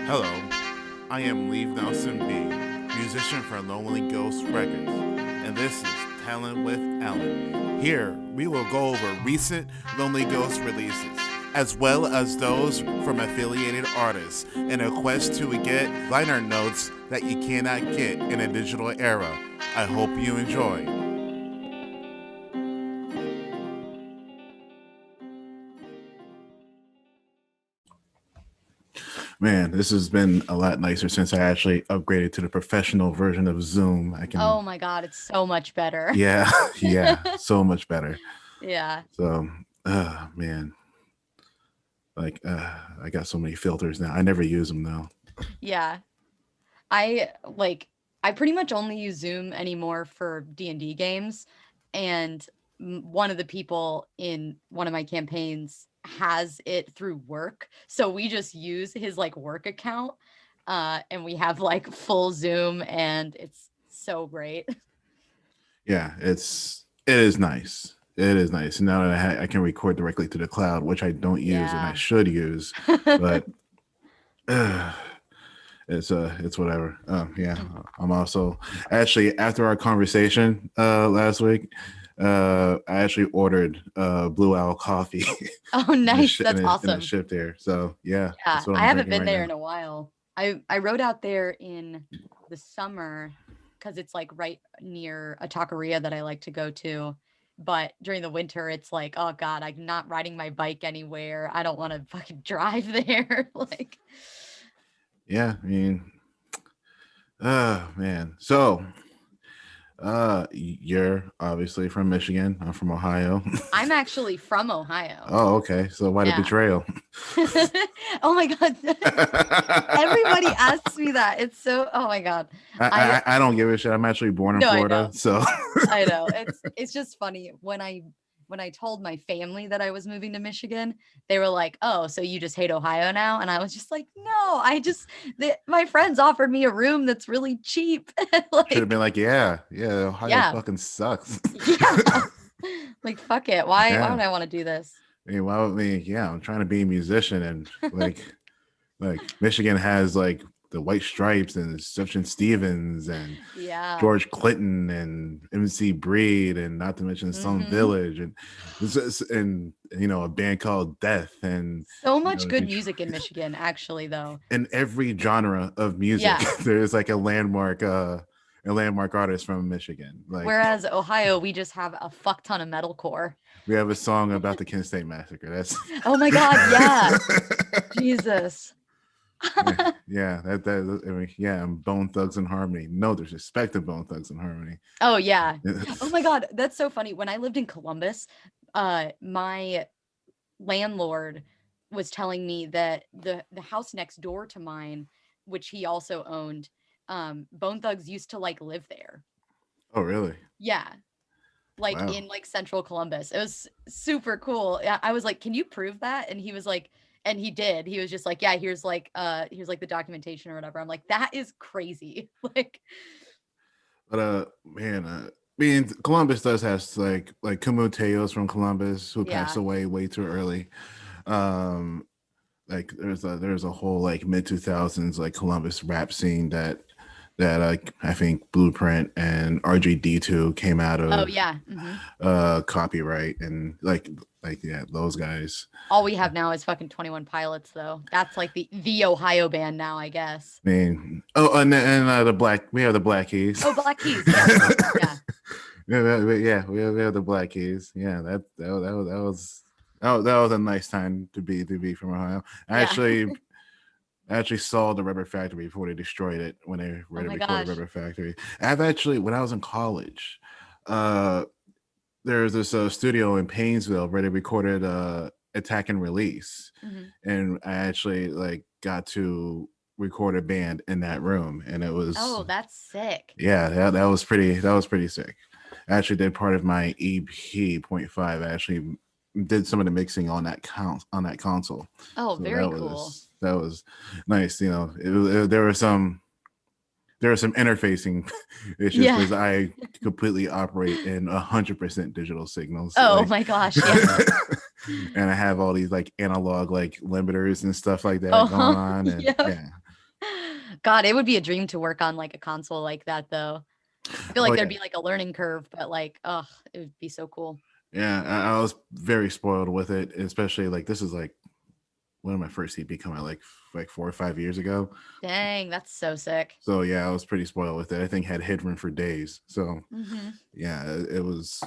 Hello, I am Leave Nelson B, musician for Lonely Ghost Records, and this is Tellin with Ellen. Here, we will go over recent Lonely Ghost releases, as well as those from affiliated artists, in a quest to get liner notes that you cannot get in a digital era. I hope you enjoy. Man, this has been a lot nicer since I actually upgraded to the professional version of Zoom. I can, Oh my God, it's so much better. yeah, yeah, so much better. Yeah. So, man, I got so many filters now. I never use them though. Yeah. I like I pretty much only use Zoom anymore for D&D games, and one of the people in one of my campaigns has it through work. So we just use his like work account, and we have like full Zoom, and it's so great. Yeah, it is nice. It is nice. Now that I can record directly to the cloud, which I don't use and I Yeah. should use, but uh, it's whatever. Yeah, I'm also actually after our conversation last week, I actually ordered Blue Owl coffee Oh, and nice. That's it awesome. shipped there. So yeah, Yeah, that's what I I'm haven't drinking been right there now. in a while. I rode out there in the summer because it's like right near a taqueria that I like to go to. But during the winter, it's like, oh God, I'm not riding my bike anywhere. I don't want to fucking drive there. Like, Yeah, I mean, man. So you're obviously from Michigan. I'm from Ohio. I'm actually from Ohio. Oh, okay. So why the Yeah. betrayal? Oh my God. Everybody asks me that. It's so, oh my God. I, I don't give a shit. I'm actually born in no, I Florida, know. so I know. It's just funny when I told my family that I was moving to Michigan, they were like, "Oh, so you just hate Ohio now?" And I was just like, "No, my friends offered me a room that's really cheap." should have been Like, like, yeah, yeah, Ohio yeah. fucking sucks. Yeah. Like, fuck it. Why would Yeah. I want to do this? I mean, why would me? Yeah, I'm trying to be a musician, and Michigan has like the White Stripes and Sufjan Stevens and Yeah. George Clinton and MC Breed, and not to mention Some Mhm. Village, and a band called Death, and So you much know, good music in Michigan actually though. in every genre of music, Yeah. there is like a landmark artist from Michigan. Like Whereas Ohio, we just have a fuck ton of metalcore. we have a song about the Kent State Massacre. That's Oh my God, yeah. Jesus. yeah, I mean, yeah, and Bone Thugs and Harmony. No disrespect to Bone Thugs and Harmony. Oh yeah. Oh my God, that's so funny. When I lived in Columbus, my landlord was telling me that the house next door to mine, which he also owned, Bone Thugs used to like live there. Oh, really? Yeah, like Wow. in like central Columbus. It was super cool. Yeah, I was like, "Can you prove that?" And he was like, and he did. He was just like, "Yeah, here's like the documentation or whatever." I'm like, "That is crazy." Like, But man, I mean, Columbus does have like Teos from Columbus who passed yeah. away way too early. Um, like there's a whole like mid 2000s like Columbus rap scene that I think Blueprint and RGD2 came out Oh of yeah. Hmm. copyright and yeah, those guys. All we have now is fucking 21 Pilots, though. That's like the Ohio band now, I guess. I mean, oh, and we have the Black Keys. Oh, Black Keys. Yes. Yeah. Yeah, we have the Black Keys. Yeah, that was a nice time to be from Ohio. Yeah. I actually saw the Rubber Factory before they destroyed it when they Oh ready to my record gosh. Rubber Factory. I've actually when I was in college, uh, there's this studio in Painesville where they recorded Attack and Release, Hmm. and I actually like got to record a band in that room, and it was Oh, that's sick. yeah, that was pretty sick. I actually did part of my EP point five. I actually did some of the mixing on on that console, Oh, so very cool. that was nice. You know, there were some interfacing issues Yeah. because I completely operate in 100% digital signals. Oh Like, my gosh. Yeah. and I have all these like analog like limiters and stuff like that going Oh, on, and yeah. yeah. God, it would be a dream to work on like a console like that though. I feel Oh like there'd yeah. be like a learning curve, but like, oh, it would be so cool. Yeah, I was very spoiled with it, especially like this is like one of my first EP come out like 4 or 5 years ago. Dang, that's so sick. So yeah, I was pretty spoiled with it. I think had headroom for days. So Hmm. yeah, it was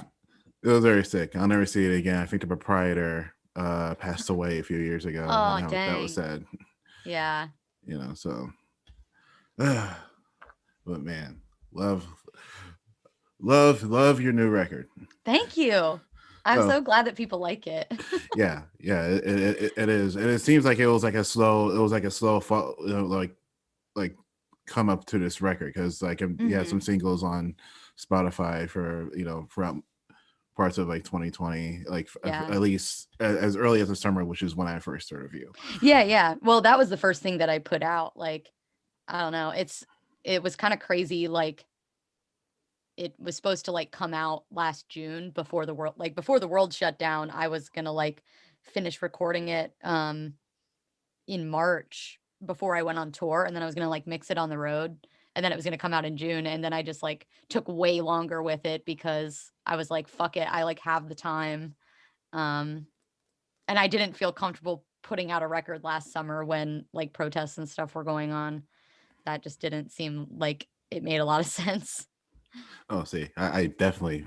very sick. I'll never see it again. I think the proprietor passed away a few years ago, and Oh, that was dang. sad. Yeah. So but man, love love your new record. Thank you. I'm So so glad that people like it. yeah, it is, and it seems like it was like a slow fall, like come up to this record because like you had some Hmm. singles on Spotify for throughout parts of like 2020, like Yeah. at least as early as the summer, which is when I first heard of you. Yeah, yeah. Well, that was the first thing that I put out. Like, I don't know. It was kind of crazy. Like, it was supposed to like come out last June before the world shut down. I was gonna like finish recording it in March before I went on tour, and then I was gonna like mix it on the road, and then it was gonna come out in June, and then I just like took way longer with it because I was like, fuck it, I like have the time. Um and I didn't feel comfortable putting out a record last summer when like protests and stuff were going on. That just didn't seem like it made a lot of sense. Oh, see, I definitely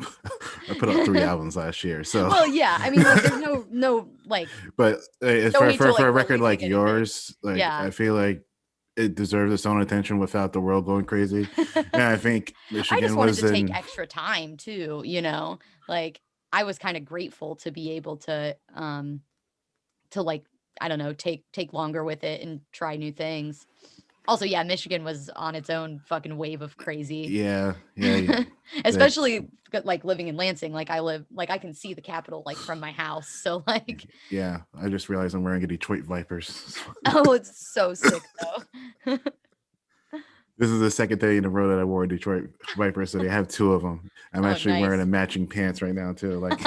I put out 3 albums last year, so Well, yeah, I mean, like, there's no like, but no for need to, for like, a record like releasing anything. yours, like Yeah. I feel like it deserves its own attention without the world going crazy. And I think I just Michigan wanted was to take in. extra time too, you know? Like, I was kinda grateful to be able to, like, I don't know, take longer with it and try new things. Also, yeah, Michigan was on its own fucking wave of crazy. Yeah, yeah, that Especially, like, living in Lansing, I can see the Capitol, like, from my house, so, like yeah. I just realized I'm wearing a Detroit Vipers. oh, it's so sick, though. This is the second day in a row that I wore a Detroit Viper, so they have two of them. I'm Oh, actually wearing a nice. matching pants right now too. Like,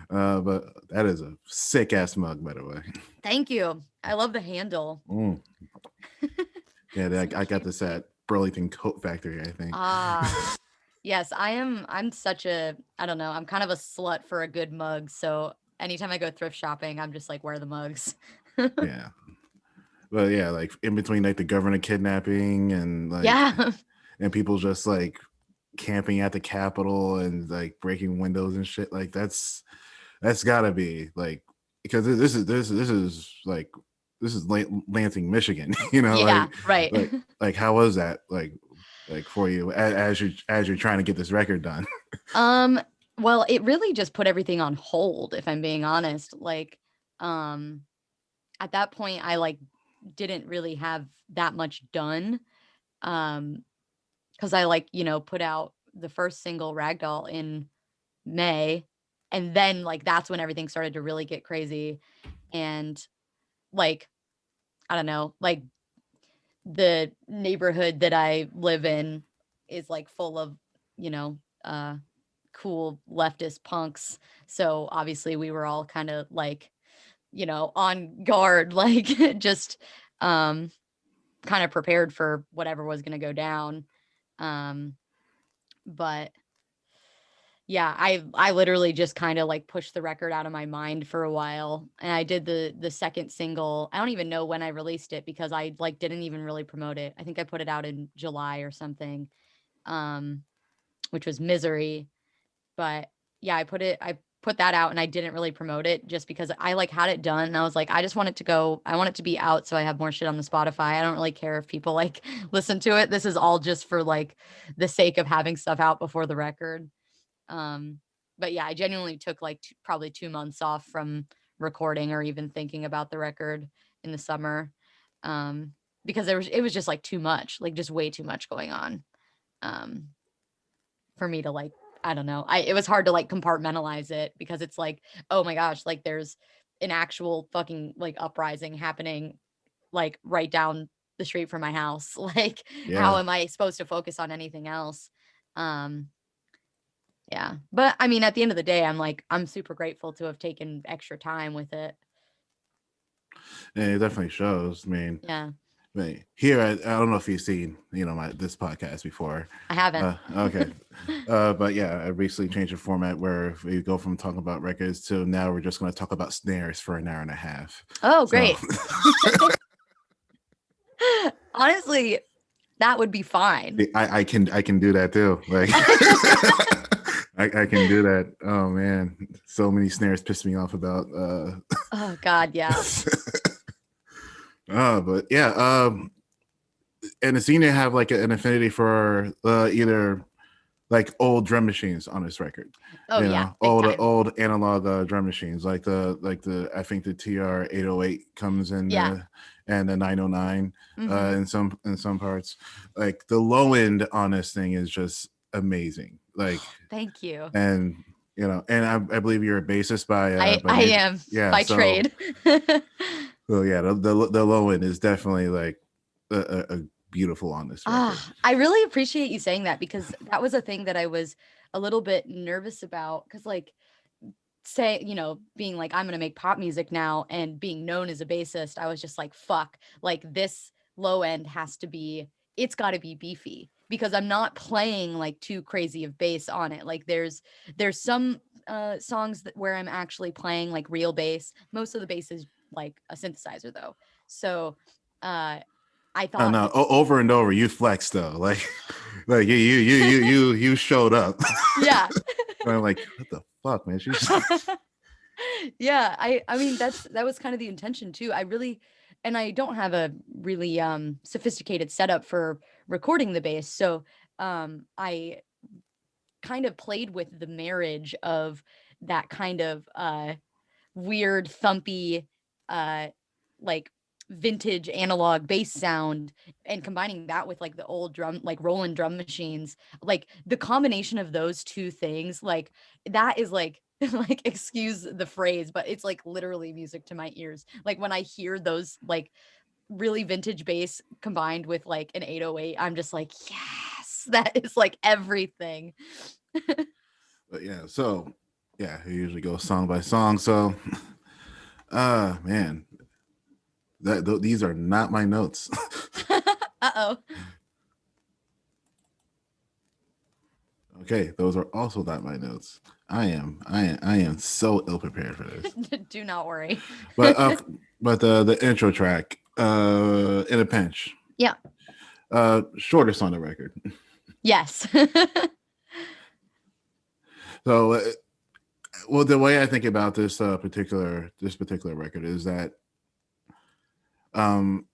but that is a sick ass mug, by the way. Thank you. I love the handle. Mm. Yeah, So I got cute. this at Burlington Coat Factory, I think. Ah, yes, I'm such a I don't know, I'm kind of a slut for a good mug, so anytime I go thrift shopping, I'm just like, "Where are the mugs?" Yeah, but yeah, like in between like the government kidnapping and like Yeah. and people just like camping at the Capitol and like breaking windows and shit, like that's gotta be like because this is like this is Lansing, Michigan. Yeah, right. like how was that like for you as you're trying to get this record done? Um, well, it really just put everything on hold, if I'm being honest. Like, um, at that point, I, like, didn't really have that much done. Um, because I, like, put out the first single, Ragdoll, in May, and then, like, that's when everything started to really get crazy, and, like, I don't know, like, the neighborhood that I live in is, like, full of, you know, uh, cool leftist punks, so, obviously, we were all kinda, like, on guard, like, just, um, kinda prepared for whatever was gonna go down, um, but yeah, I literally just kinda, like, pushed the record out of my mind for a while, and I did the second single. I don't even know when I released it because I, like, didn't even really promote it. I think I put it out in July or something, um, which was Misery, but, yeah, I put that out and I didn't really promote it just because I, like, had it done, and I was like, I want it to be out so I have more shit on the Spotify. I don't really care if people, like, listen to it. This is all just for, like, the sake of having stuff out before the record. Um, but yeah, I genuinely took like probably 2 months off from recording or even thinking about the record in the summer. Um, because it was just like too much, like just way too much going on. Um, for me to like, I don't know. It was hard to like compartmentalize it because it's like, oh my gosh, like there's an actual fucking like uprising happening like right down the street from my house. Like, how Yeah, am I supposed to focus on anything else? Um, Yeah. But I mean, at the end of the day, I'm super grateful to have taken extra time with it. And it definitely shows. Yeah. Here, I don't know if you've seen, this podcast before. I haven't. Okay. But yeah, I recently changed the format where we go from talking about records to now we're just going to talk about snares for an hour and a half. Oh, So great. Honestly, that would be fine. I can do that too. Like I can do that. Oh man, so many snares piss me off about. Oh God, yeah. But yeah, and it seemed to have like an affinity for either like old drum machines on this record. Oh yeah, big time. Old analog drum machines, like the I think the TR 808 comes in Yeah. and the 909 Mhm. in some parts. Like the low end on this thing is just amazing. Like Thank you. and and I believe you're a bassist by I nature. am Yeah, by trade. so yeah, the low end is definitely like a beautiful on this record. I really appreciate you saying that because that was a thing that I was a little bit nervous about because like say, being like I'm going to make pop music now and being known as a bassist, I was just like fuck, like this low end has to be it's got to be beefy because I'm not playing like too crazy of bass on it. Like there's some songs where I'm actually playing like real bass. Most of the bass is like a synthesizer though. So uh I Oh thought no, that over and over you flex though. Like like you showed up. yeah. And I'm like, what the fuck, man? She's Yeah, I mean that was kind of the intention too. I really and I don't have a really sophisticated setup for recording the bass. So I kind of played with the marriage of that kind of weird thumpy uh like vintage analog bass sound and combining that with like the old drum like Roland drum machines, like the combination of those two things, like that is like like excuse the phrase, but it's like literally music to my ears. Like when I hear those like really vintage bass combined with like an 808, I'm just like yes, that is like everything. but yeah, so yeah, we usually go song by song. So man, these are not my notes. Uh-oh. Okay, those are also not my notes. I am so ill prepared for this. Do not worry. But the intro track, in a pinch. Yeah. Shortest on the record. Yes. So well, the way I think about this particular record is that um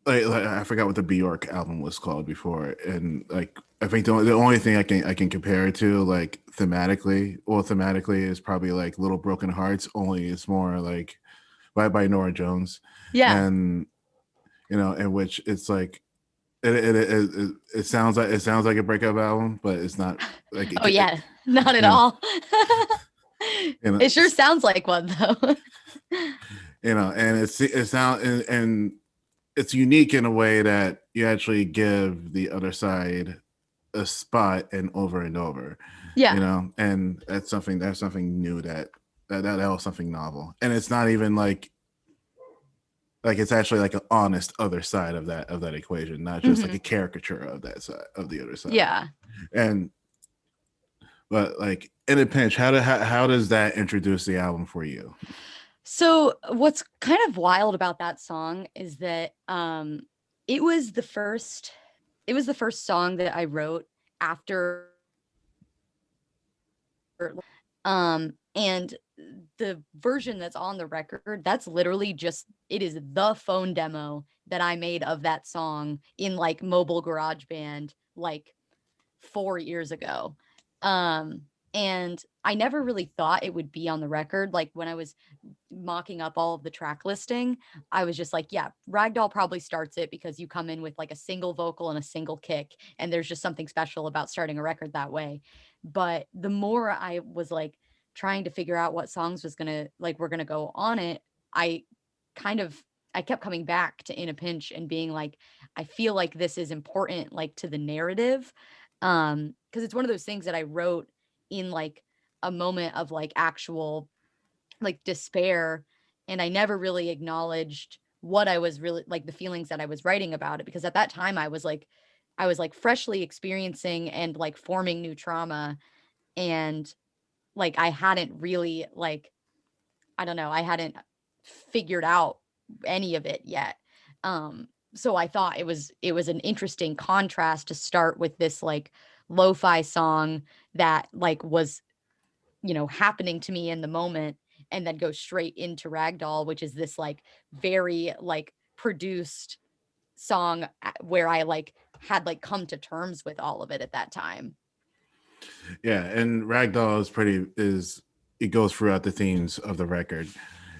like I forgot what the Bjork album was called before, and like I think the only thing I can compare it to like thematically is probably like Little Broken Hearts. Only it's more like by Nora Jones, Yeah. and in which it's like it sounds like a breakup album, but it's not like Oh yeah, not at you know all. you know It sure sounds like one though. and it sound and it's unique in a way that you actually give the other side a spot and over, Yeah. and that's something new that was something novel, and it's not even like it's actually like an honest other side of that equation, not just like Mhm. a caricature of that side of the other side. Yeah. And but like in a pinch, how does that introduce the album for you? So what's kind of wild about that song is that it was the first it was the first song that I wrote after and the version that's on the record, that's literally just it is the phone demo that I made of that song in like mobile garage band like 4 years ago. Um and I never really thought it would be on the record. Like when I was mocking up all of the track listing, I was just like, yeah, Ragdoll probably starts it because you come in with like a single vocal and a single kick. And there's just something special about starting a record that way. But the more I was like trying to figure out what songs were gonna go on it, I kind of I kept coming back to In a Pinch and being like, I feel like this is important like to the narrative. Because it's one of those things that I wrote in like a moment of like actual like despair, and I never really acknowledged what I was really like, the feelings that I was writing about it, because at that time I was like freshly experiencing and like forming new trauma, and like I hadn't really like, I don't know, I hadn't figured out any of it yet. So I thought it was an interesting contrast to start with this like lo-fi song that like was, you know, happening to me in the moment, and then go straight into Ragdoll, which is this like very like produced song, where I like had like come to terms with all of it at that time. Yeah, and Ragdoll is pretty is it goes throughout the themes of the record.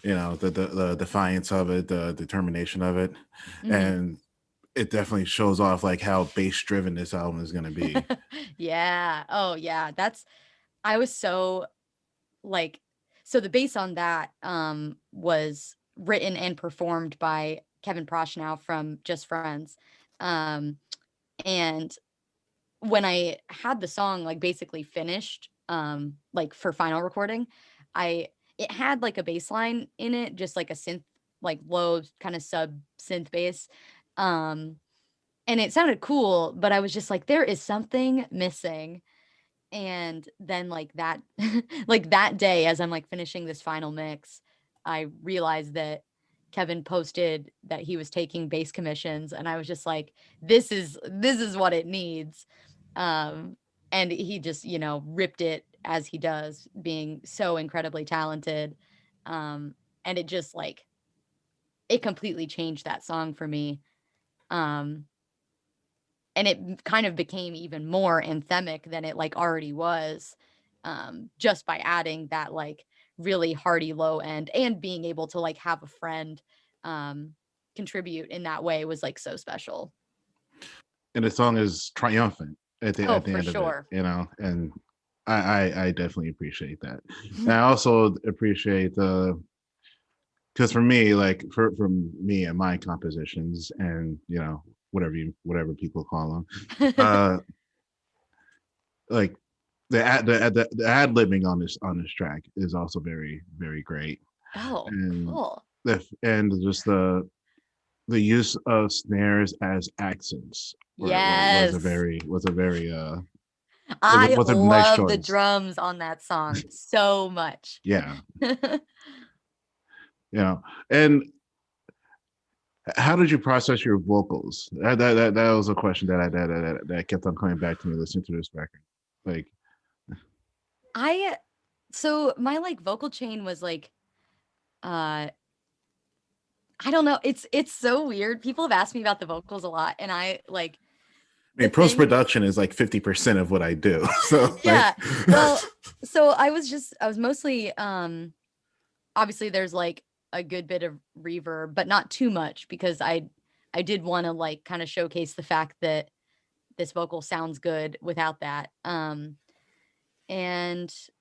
You know, the defiance of it, the determination of it, Mhm. and it definitely shows off like how bass driven this album is going to be. Yeah. Oh yeah. That's I was so like, so the bass on that was written and performed by Kevin Prochnow from Just Friends. Um and when I had the song like basically finished, like for final recording, I it had like a bass line in it, just like a synth, like low kind of sub synth bass. Um and it sounded cool, but I was just like, there is something missing. And then like that like that day, as I'm like finishing this final mix, I realized that Kevin posted that he was taking bass commissions, and I was just like, this is what it needs. Um and he just, you know, ripped it as he does, being so incredibly talented. Um and it just like it completely changed that song for me. Um and it kind of became even more anthemic than it like already was, just by adding that like really hearty low end, and being able to like have a friend um contribute in that way was like so special. And the song is triumphant Oh, at the for end of it, sure. you know, and I definitely appreciate that. And I also appreciate the because for me, like from me and my compositions, and you know whatever people call them, uh, like the ad libbing on this track is also very great, Oh, and cool. and just the use of snares as accents Yes, was a very I was a nice love the choice. drums on that song so much. Yeah, you know, and how did you process your vocals? That was a question that kept on coming back to me listening to this record. Like, I so my like vocal chain was like, uh I don't know. It's so weird. People have asked me about the vocals a lot, and I like I the mean, post thing. production is like 50% of what I do. So like, Yeah. Well, so I was mostly obviously there's like a good bit of reverb, but not too much, because I did want to like kind of showcase the fact that this vocal sounds good without that. And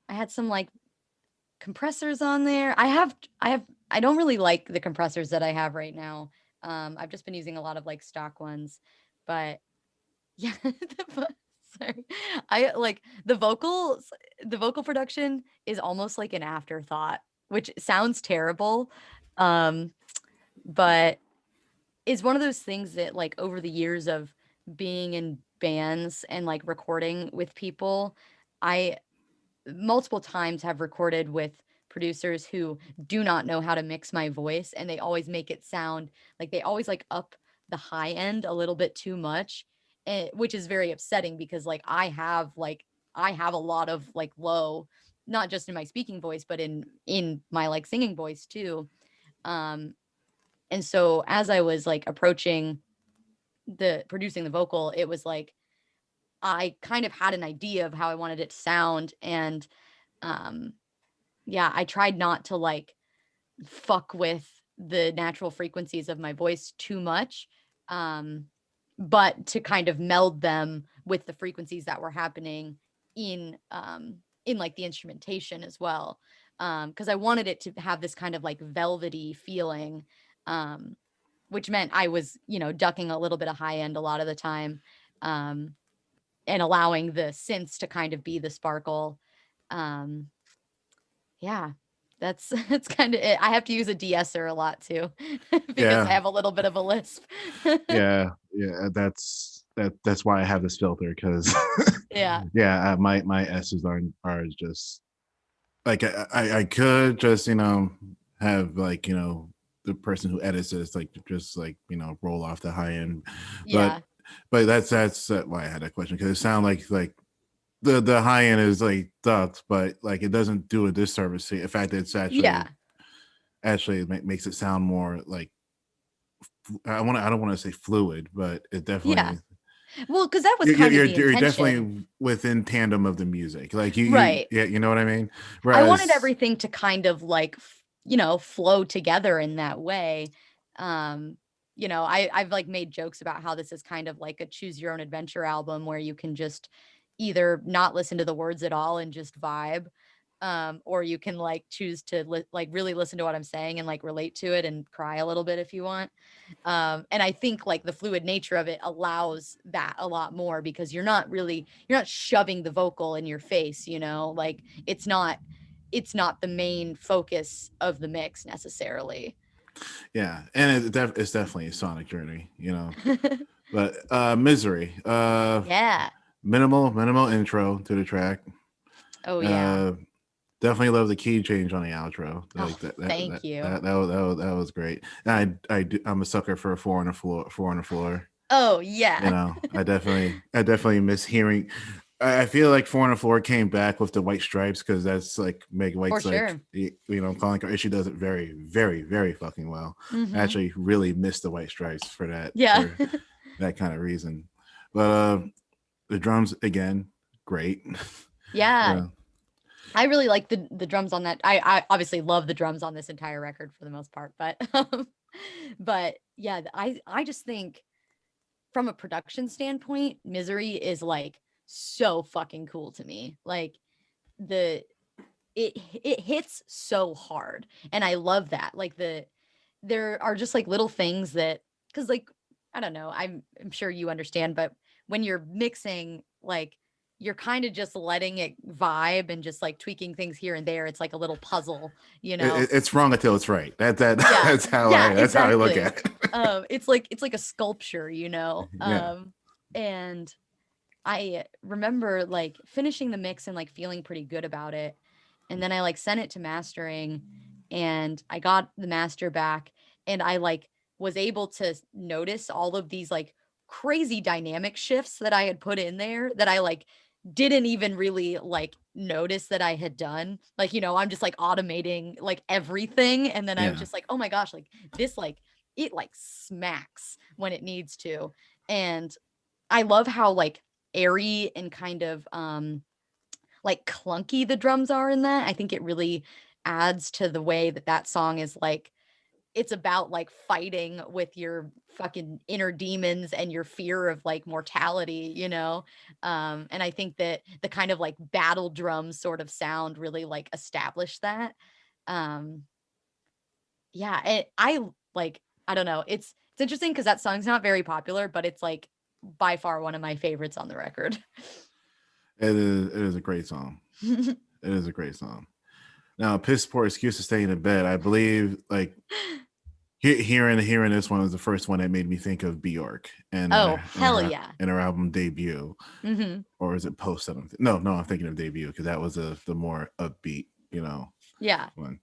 I had some like compressors on there. I don't really like the compressors that I have right now. I've just been using a lot of like stock ones, but yeah, sorry. I like the vocal production is almost like an afterthought, which sounds terrible. Um, but is one of those things that like over the years of being in bands and like recording with people, I multiple times have recorded with producers who do not know how to mix my voice, and they always make it sound like they always like up the high end a little bit too much, which is very upsetting, because like I have a lot of like low, not just in my speaking voice, but in my like singing voice too. um and so as I was like approaching the producing the vocal, it was like I kind of had an idea of how I wanted it to sound, and um yeah, I tried not to like fuck with the natural frequencies of my voice too much, um, but to kind of meld them with the frequencies that were happening in like the instrumentation as well. Because I wanted it to have this kind of like velvety feeling, um, which meant I was, you know, ducking a little bit of high end a lot of the time, um, and allowing the synths to kind of be the sparkle. Um, yeah, that's kind of it. I have to use a de-esser a lot too because I Yeah, have a little bit of a lisp. yeah. That's why I have this filter because Yeah, yeah, my S's are just like I could just have like the person who edits this like just like roll off the high end, but yeah, that's why I had that question because it sounded like the high end is like ducked, but like it doesn't do a disservice to it. In fact, it's yeah, actually makes it sound more like I don't want to say fluid, but it yeah. definitely Well, because that was kind of the you're intention, definitely within tandem of the music. Like you right? yeah, you know what I mean? I wanted Whereas everything to kind of like, flow together in that way. Um, I've like made jokes about how this is kind of like a choose your own adventure album where you can just either not listen to the words at all and just vibe, or you can like choose to like really listen to what I'm saying and like relate to it and cry a little bit if you want. And I think like the fluid nature of it allows that a lot more because you're not shoving the vocal in your face, like it's not the main focus of the mix necessarily. yeah, and it's definitely a sonic journey, But Misery, Yeah. minimal intro to the track. Oh yeah. Uh, Definitely love the key change on the outro. Oh, Like thank you. that was great. And I'm a sucker for a four on the floor. Oh yeah. I definitely miss hearing. I feel like Four on the Floor came back with the white stripes because that's like Meg For White's like sure. calling her. She does it very very fucking well. I Mhm. actually really miss the white stripes Yeah. for that kind of reason. But the drums again, great. Yeah. uh, I really like the drums on that. I obviously love the drums on this entire record for the most part, but but yeah, I just think from a production standpoint, Misery is like so fucking cool to me. Like the it hits so hard and I love that. Like there are just like little things that cuz like I don't know, I'm sure you understand, but when you're mixing like you're kind of just letting it vibe and just like tweaking things here and there. It's like a little puzzle, you know. it's wrong until it's right. Yeah. Yeah, that's how I look exactly. at it. It's like a sculpture, you know. Yeah. And I remember like finishing the mix and like feeling pretty good about it. And then I like sent it to mastering and I got the master back and I like was able to notice all of these like crazy dynamic shifts that I had put in there that I like didn't even really like notice that I had done. Like, I'm just like automating like everything and then I was Yeah. just like, "Oh my gosh, like this like it like smacks when it needs to." And I love how like airy and kind of like clunky the drums are in that. I think it really adds to the way that that song is like it's about like fighting with your fucking inner demons and your fear of like mortality, and I think that the kind of like battle drum sort of sound really like established that. um yeah, and like I don't know, it's interesting because that song's not very popular, but it's like by far one of my favorites on the record. It is a great song. It is a great song. Now, piss poor excuse to stay in bed. I believe like hearing this one was the first one that made me think of Bjork Oh, hell yeah. and her album debut, Mhm. or is it post? No, I'm thinking of debut because that was the more upbeat, Yeah. one.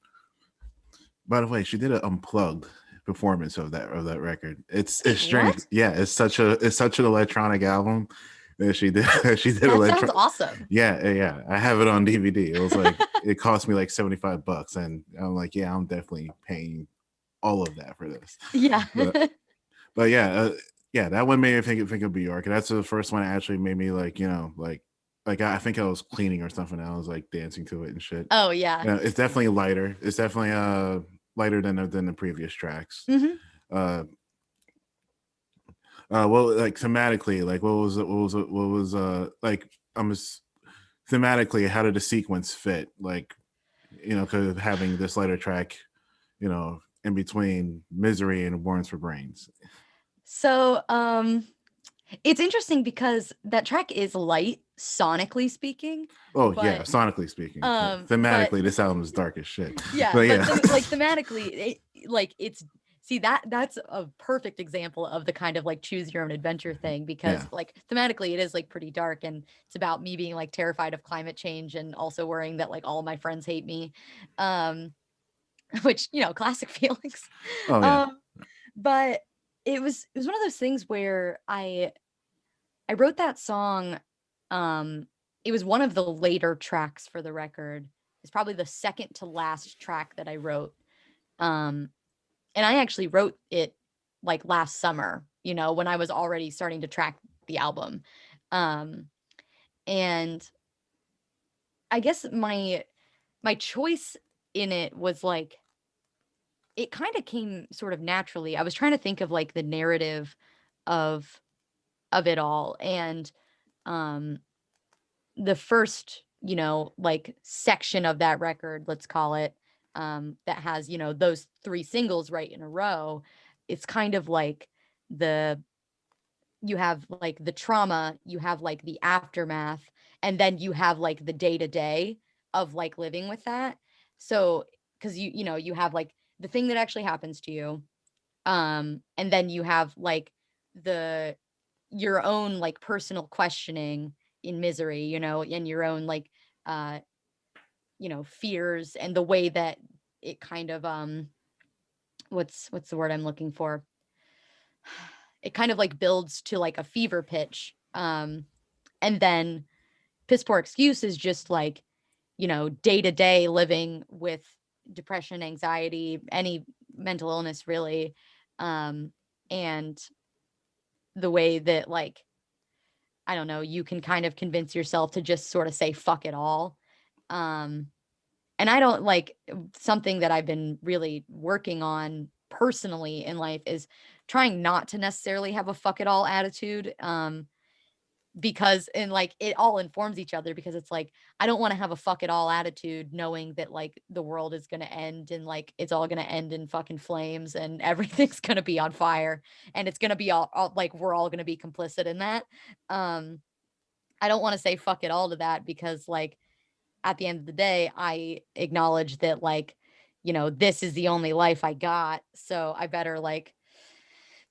By the way, she did an unplugged performance of that record. It's Wait, strange. what? Yeah, it's such an electronic album that she did. She did That sounds electro. awesome. Yeah. I have it on DVD. It was like it cost me like $75, and I'm like, yeah, I'm definitely paying all of that for this. Yeah. But but yeah, that one made me think of Bjork. And that's the first one that actually made me like like I think I was cleaning or something. And I was like dancing to it and shit. Oh, yeah. Yeah, it's definitely lighter. It's definitely lighter than the previous tracks. Mhm. Uh, well, like thematically, like what was like thematically, how did the sequence fit? Like, because having this lighter track, in between Misery and Warrants for Brains. So, It's interesting because that track is light, sonically speaking, Oh yeah, but sonically speaking. but Thematically, this album is dark as shit. yeah, But but yeah. like thematically, it's see that's a perfect example of the kind of like choose your own adventure thing because Yeah. like thematically it is like pretty dark and it's about me being like terrified of climate change and also worrying that like all my friends hate me, um, which classic feelings, Oh yeah. um, but it was one of those things where I wrote that song. It was one of the later tracks for the record. It's probably the second to last track that I wrote. Um, and I actually wrote it like last summer, when I was already starting to track the album. Um, and I guess my choice in it was like it kind of came sort of naturally. I was trying to think of like the narrative of it all and um the first, like section of that record, let's call it, that has, those three singles right in a row, it's kind of like the you have like the trauma, you have like the aftermath, and then you have like the day to day of like living with that. So, because you have like the thing that actually happens to you, and then you have like the your own like personal questioning in misery, and your own like uh fears and the way that it kind of what's the word I'm looking for, it kind of like builds to like a fever pitch, and then piss poor excuse is just like day to day living with depression, anxiety, any mental illness really, um and the way that like I don't know, you can kind of convince yourself to just sort of say fuck it all. Um, and I don't like something that I've been really working on personally in life is trying not to necessarily have a fuck it all attitude. Because and like it all informs each other because it's like I don't want to have a fuck it all attitude knowing that like the world is going to end and like it's all going to end in fucking flames and everything's going to be on fire and it's going to be all like we're all going to be complicit in that. Um I don't want to say fuck it all to that because like at the end of the day, I acknowledge that like, this is the only life I got. So I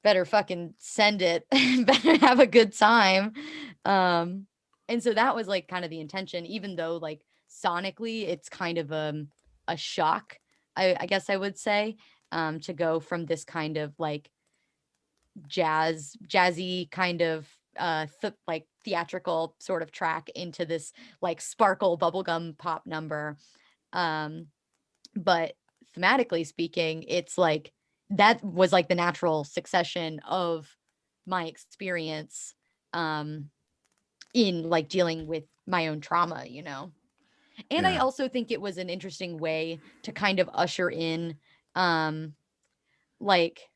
better fucking send it, better have a good time. Um, and so that was like kind of the intention, even though like sonically it's kind of a shock, I guess I would say, to go from this kind of like jazzy kind of like theatrical sort of track into this like sparkle bubblegum pop number, um but thematically speaking it's like that was like the natural succession of my experience, um in like dealing with my own trauma, and I Yeah. also think it was an interesting way to kind of usher in um like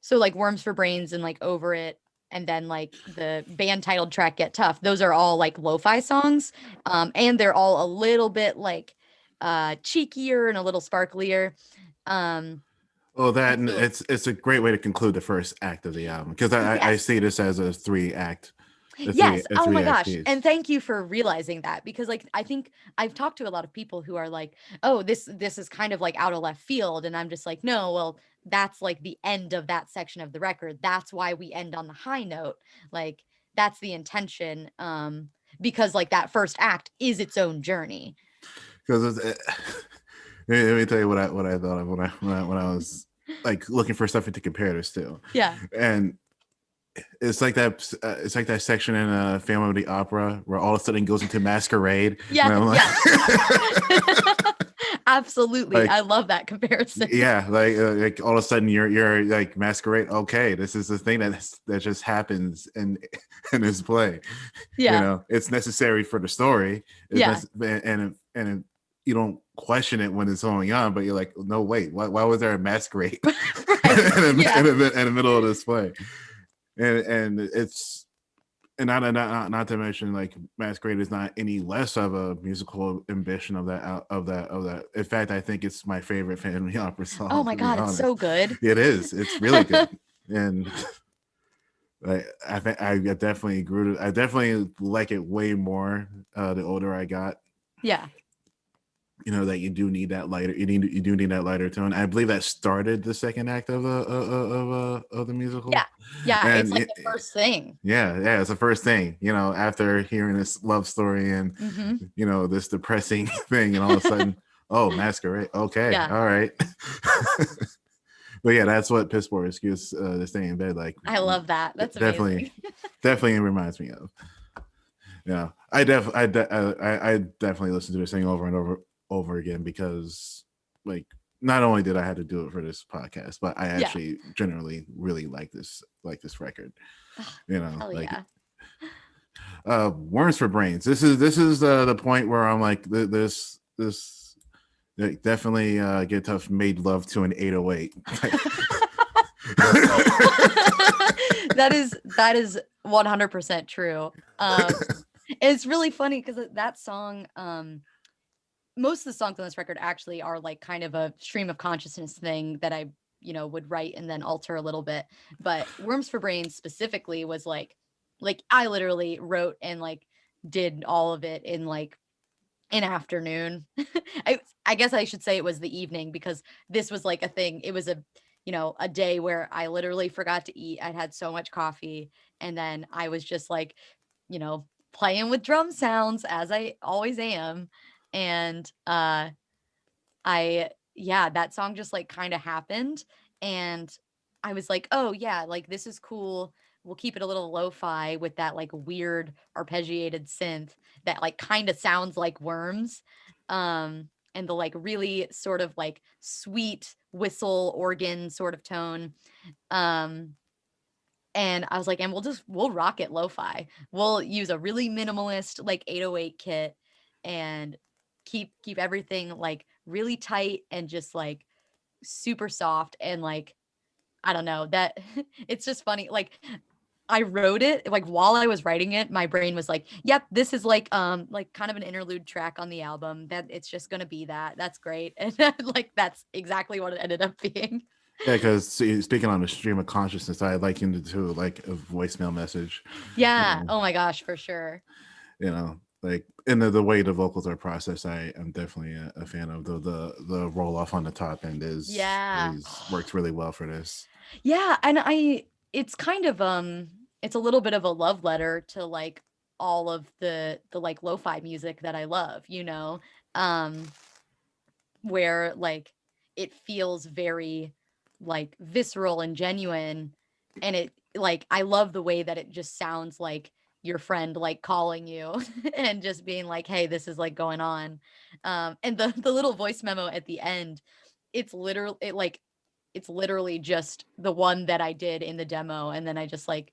so like Worms for Brains and like Over It, and then like the band titled track Get Tuff. Those are all like lo-fi songs. And they're all a little bit like cheekier and a little sparklier. Um Well, that and and so it's a great way to conclude the first act of the album because I yes. see this as a three act, Yes. a Oh three my act gosh. piece. And thank you for realizing that because like I think I've talked to a lot of people who are like, "Oh, this is kind of like out of left field." And I'm just like, "No, well, that's like the end of that section of the record. That's why we end on the high note. Like that's the intention because like that first act is its own journey." Because let me tell you what I thought of when I was like looking for something to compare this to, Yeah. and it's like that section in Phantom of the Opera where all of a sudden it goes into masquerade, and Yeah, I'm like, yeah. Absolutely. like I love that comparison. yeah, like all of a sudden you're like masquerade. Okay, this is the thing that just happens in this play. You Yeah. know, it's necessary for the story. Yeah. And you don't question it when it's going on, but you're like, no, wait, why was there a masquerade Right. Yeah. in the middle of this play? And it's and not to mention like masquerade is not any less of a musical ambition of that. In fact, I think it's my favorite family opera Oh song, my to be god, it's honest. so good. It is. It's really good. And Like I think I definitely grew to. I definitely like it way more the older I got. Yeah. You know that you do need that lighter. You do need that lighter tone. I believe that started the second act of the musical, Yeah. Yeah. It's and like the first thing. yeah, it's the first thing. You know, after hearing this love story and Mm-hmm. this depressing thing, and all of a sudden, oh, masquerade. Okay, Yeah. all right. But yeah, that's what piss poor excuse to stay in bed. Like, I love that. That's definitely, amazing. definitely reminds me of. Yeah, I definitely listen to this thing over and over again because, like, not only did I have to do it for this podcast, but I Yeah. actually generally really like this record. You know, Hell like yeah. Worms for Brains. This is the point where I'm like this like, definitely Get Tuff made love to an 808. That is 100% true. It's really funny because that song, most of the songs on this record actually are like kind of a stream of consciousness thing that I, would write and then alter a little bit. But Worms for Brains specifically was like I literally wrote and like did all of it in like an afternoon. I guess I should say it was the evening because this was like a thing. It was a day where I literally forgot to eat. I'd had so much coffee and then I was just like, playing with drum sounds as I always am. And I yeah, that song just like kind of happened and I was like, "Oh yeah, like this is cool. We'll keep it a little lo-fi with that like weird arpeggiated synth that like kind of sounds like worms." And the like really sort of like sweet whistle organ sort of tone. Um and I was like, "And we'll rock it lo-fi. We'll use a really minimalist like 808 kit and keep everything like really tight and just like super soft and like I don't know that it's just funny. Like I wrote it like while I was writing it, my brain was like, "Yep, this is like kind of an interlude track on the album. That it's just gonna be that. That's great." And like that's exactly what it ended up being. Yeah, because speaking on the stream of consciousness, I likened it to like a voicemail message. Yeah. Um, Oh my gosh, for sure. like in the way the vocals are processed, I am definitely a fan of the roll off on the top end Yeah. is works really well for this. Yeah, and it's kind of it's a little bit of a love letter to like all of the like lo-fi music that I love, Um where like it feels very like visceral and genuine and it like I love the way that it just sounds like your friend like calling you and just being like, "Hey, this is like going on." And the little voice memo at the end, it's literally just the one that I did in the demo. And then I was like,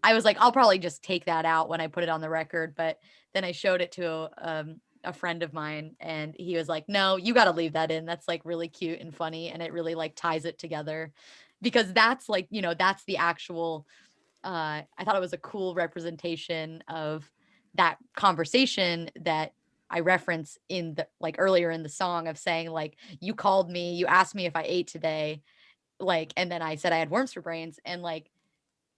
I'll probably just take that out when I put it on the record. But then I showed it to a friend of mine and he was like, no, you got to leave that in. That's like really cute and funny. And it really like ties it together because that's like, that's the actual, I thought it was a cool representation of that conversation that I reference in the like earlier in the song of saying like, you called me, you asked me if I ate today like and then I said I had worms for brains and like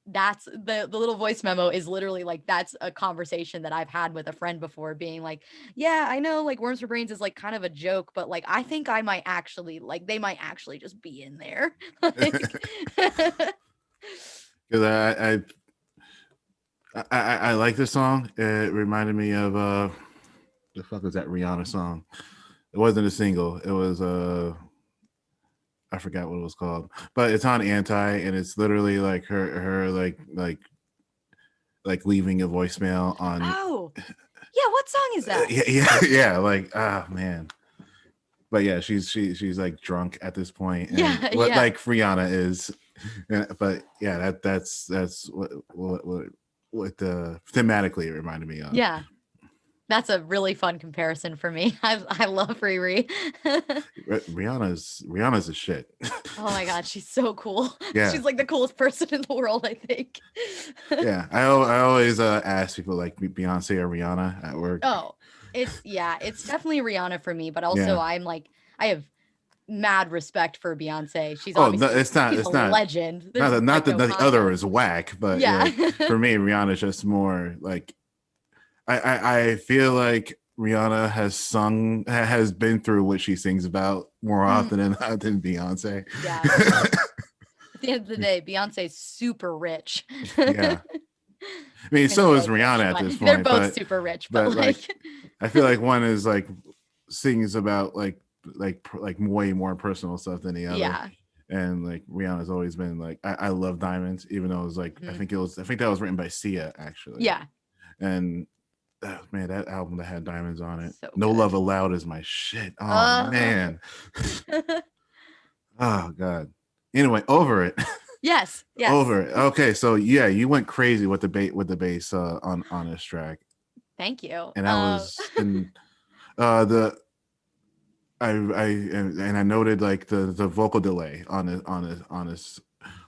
that's the little voice memo is literally like that's a conversation that I've had with a friend before being like, yeah, I know like worms for brains is like kind of a joke, but like I think I might actually like they might actually just be in there. Like Because I like this song. It reminded me of the fuck was that Rihanna song? It wasn't a single. It was I forgot what it was called, but it's on Anti, and it's literally like her like leaving a voicemail on. oh yeah, what song is that? Yeah, like man, but yeah, she's like drunk at this point, and Yeah, what yeah, like Rihanna is, but yeah, that's what thematically it reminded me of. yeah. That's a really fun comparison for me. I love Riri. Rihanna's a shit. Oh my god, she's so cool. Yeah, She's like the coolest person in the world, I think. yeah. I always ask people like Beyonce or Rihanna at work. Oh, it's yeah, it's definitely Rihanna for me, but also Yeah, I'm like I have mad respect for Beyonce. She's Oh no, obviously she's a it's not. legend. Not There's that like no the other comment. is whack, but Yeah. like for me, Rihanna's just more like I feel like Rihanna has been through what she sings about more Mm, often than Beyonce. yeah. At the end of the day, Beyonce's super rich. Yeah, I mean, I mean, so they're is both Rihanna rich, at but this they're point, both super rich, but like like I feel like one is like sings about like way more personal stuff than the other. yeah. And like Rihanna's always been like I love diamonds, even though it was like Mhm. I think that was written by Sia actually. Yeah. And man, that album that had diamonds on it, So No Love good. Allowed is my shit. Oh Uh man, oh god. Anyway, over it. yes, yes. Over it. Okay, so yeah, you went crazy with the bass on this track, Thank you. and that was in the and I noted like the vocal delay on this.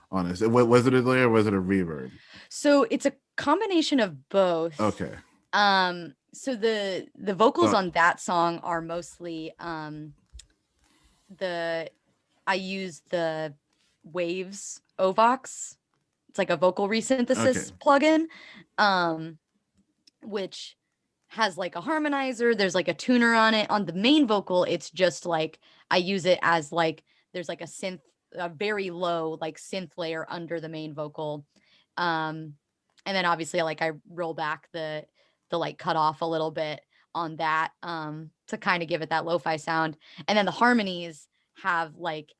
What was it, a delay or was it a reverb? So it's a combination of both. Okay. So the vocals Uh, on that song are mostly the I use the Waves Ovox. It's like a vocal okay. resynthesis plugin, um, which has like a harmonizer. There's like a tuner on it. On the main vocal, it's just like I use it as like there's like a very low like synth layer under the main vocal. Um, and then obviously like I roll back the like cut off a little bit on that to kind of give it that lo-fi sound. And then the harmonies have like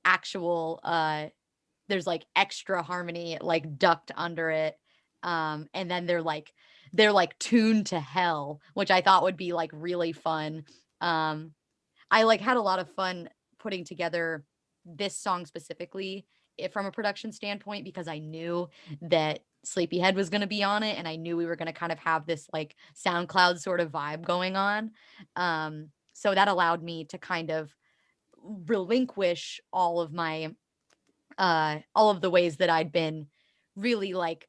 actual there's like extra harmony like ducked under it. And then they're like tuned to hell, which I thought would be like really fun. Um, I like had a lot of fun putting together this song specifically from a production standpoint because I knew that Sleepyhead was going to be on it and I knew we were going to kind of have this like SoundCloud sort of vibe going on. So that allowed me to kind of relinquish all of the ways that I'd been really like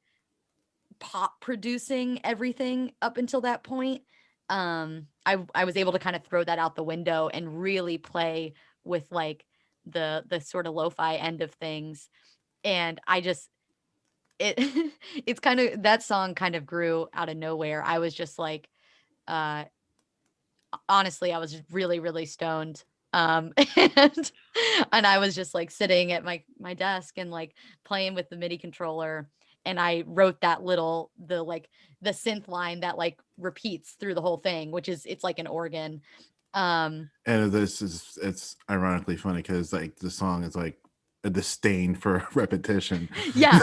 pop producing everything up until that point. I was able to kind of throw that out the window and really play with like the sort of lo-fi end of things. And I just it it's kind of that song kind of grew out of nowhere. I was just like uh honestly, I was just really, really stoned. And and I was just like sitting at my desk and like playing with the MIDI controller. And I wrote the synth line that like repeats through the whole thing, which is it's like an organ. Um, And it's ironically funny because like the song is like a disdain for repetition. yeah,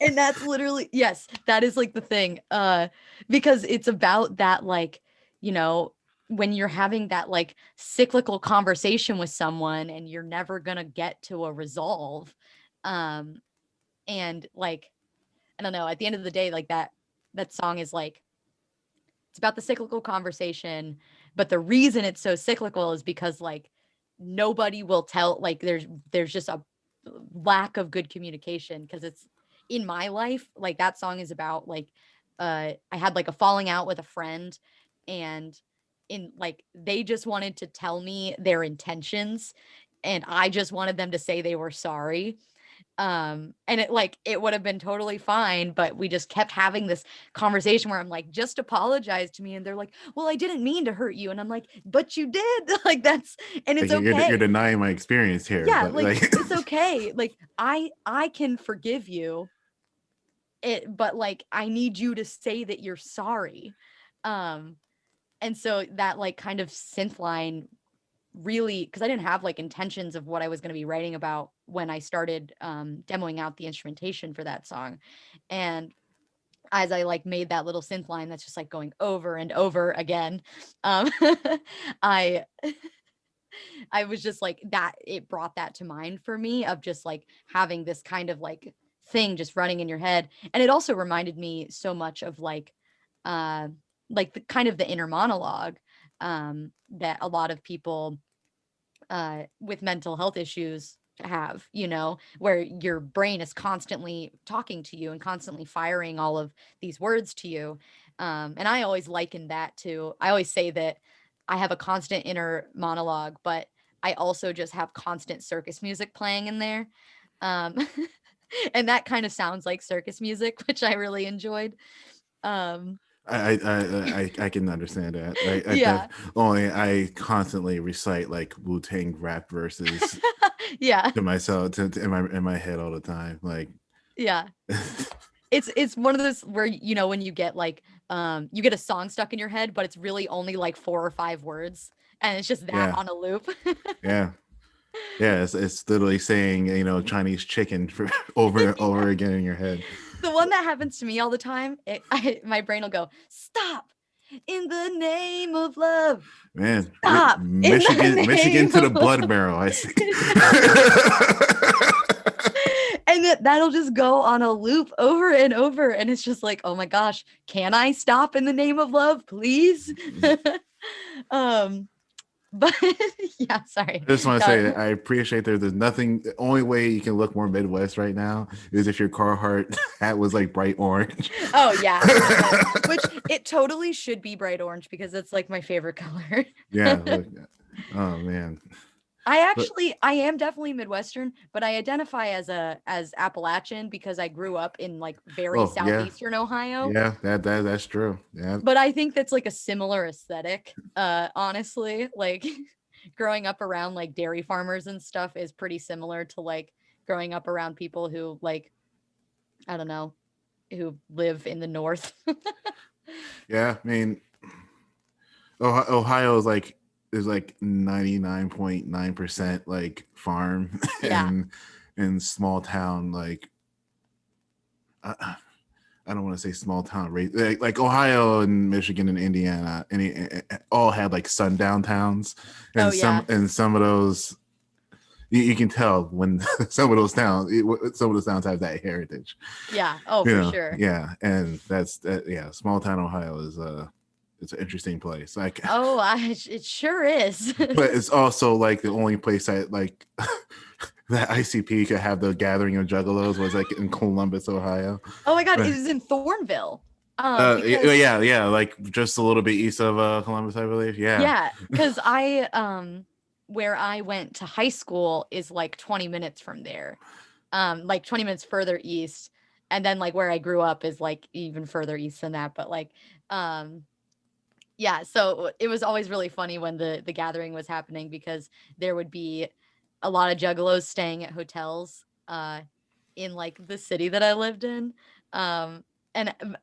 that's literally yes, that is like the thing. Because it's about that like, you know, when you're having that like cyclical conversation with someone and you're never gonna get to a resolve. Um, and like, I don't know, at the end of the day, like that song is like it's about the cyclical conversation, but the reason it's so cyclical is because like nobody will tell like there's just a lack of good communication because it's in my life like that song is about like I had like a falling out with a friend and in like they just wanted to tell me their intentions and I just wanted them to say they were sorry, and it would have been totally fine, but we just kept having this conversation where I'm like, just apologize to me. And they're like, well, I didn't mean to hurt you. And I'm like, but you did. Like that's and Like it's you're okay. denying my experience here, Yeah, but like like it's okay. Like I can forgive you. But like I need you to say that you're sorry. Um, and so that like kind of synth line really because I didn't have like intentions of what I was going to be writing about when I started demoing out the instrumentation for that song. And as I like made that little synth line that's just like going over and over again, um, I I was just like that. It brought that to mind for me of just like having this kind of like thing just running in your head, and it also reminded me so much of uh, like the kind of the inner monologue that a lot of people with mental health issues have, you know, where your brain is constantly talking to you and constantly firing all of these words to you. And I always say that I have a constant inner monologue, but I also just have constant circus music playing in there. Um, and that kind of sounds like circus music, which I really enjoyed. Um, I can understand that. yeah, I constantly recite like Wu-Tang rap verses yeah, to myself in my head all the time. Like yeah. It's one of those where, when you get like you get a song stuck in your head, but it's really only like 4 or 5 words, and it's just that yeah, on a loop. yeah. Yeah, it's literally saying, Chinese chicken for over and over again in your head. The one that happens to me all the time, my brain will go, "Stop! In the name of love. Man, Stop! In the Michigan name to the of blood love." marrow. I see. And that'll just go on a loop over and over, and it's just like, "Oh my gosh, can I stop in the name of love, please?" Um, but yeah, sorry. I just want to say No, that I appreciate there's nothing. The only way you can look more Midwest right now is if your Carhartt hat was like bright orange. oh yeah, which it totally should be bright orange because it's like my favorite color. Yeah. Like, oh man. But I am definitely Midwestern, but I identify as Appalachian because I grew up in like very oh yeah, southeastern Ohio. yeah. That's true. Yeah. But I think that's like a similar aesthetic. Honestly, like growing up around like dairy farmers and stuff is pretty similar to like growing up around people who like, I don't know, who live in the north. Yeah. I mean, Ohio is like 99.9% like farm Yeah. and small town like I don't want to say small town race like Ohio and Michigan and Indiana and all had like sundown towns Oh and yeah. some of those you can tell when some of those towns have that heritage, Yeah. Oh, for sure. yeah, and yeah, small town Ohio is it's an interesting place like Oh, it sure is. but it's also like the only place that like that ICP could have the gathering of juggalos was like in Columbus, Ohio. Oh my God, it was in Thornville. Because Yeah, like just a little bit east of Columbus, I believe. Yeah. yeah, because I where I went to high school is like 20 minutes from there. Like 20 minutes further east. And then like where I grew up is like even further east than that. But like um yeah, so it was always really funny when the gathering was happening because there would be a lot of juggalos staying at hotels in like the city that I lived in. And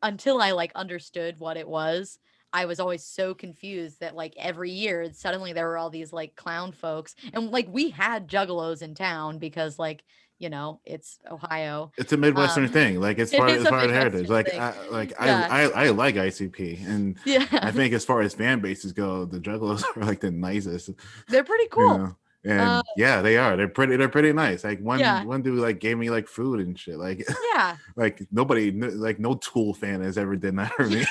until I like understood what it was, I was always so confused that like every year suddenly there were all these like clown folks, and like we had juggalos in town because like, it's Ohio. It's a Midwestern Um thing. Like it is it's a part of the heritage. Midwestern Like thing. Yeah. I like ICP, and I Yeah. think as far as fan bases go, the Juggalos are like the nicest. They're pretty You cool. know, and Uh yeah, they are. They're pretty nice. Like yeah. one dude like gave me like food and shit. Like Yeah. like like no Tool fan has ever done that for me.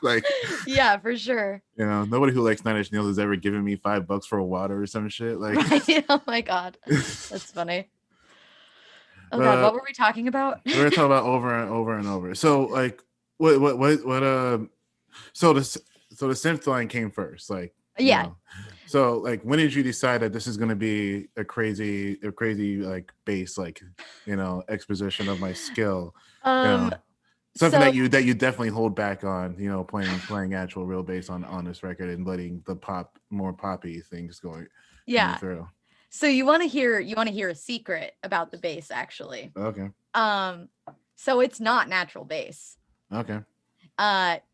Like Yeah, for sure. nobody who likes Nine Inch Nails has ever given me $5 for a water or some shit. Like Right. Oh my God. That's funny. Oh God, uh what were we talking about? we're talking about over and over and over. So like what so the synth line came first, like Yeah. so like when did you decide that this is going to be a crazy like bass like exposition of my skill, you Um, know something so that you definitely hold back on, playing actual real bass on this record and letting the more poppy things coming yeah. through. So you want to hear a secret about the bass actually. Okay. Um, so it's not natural bass. Okay.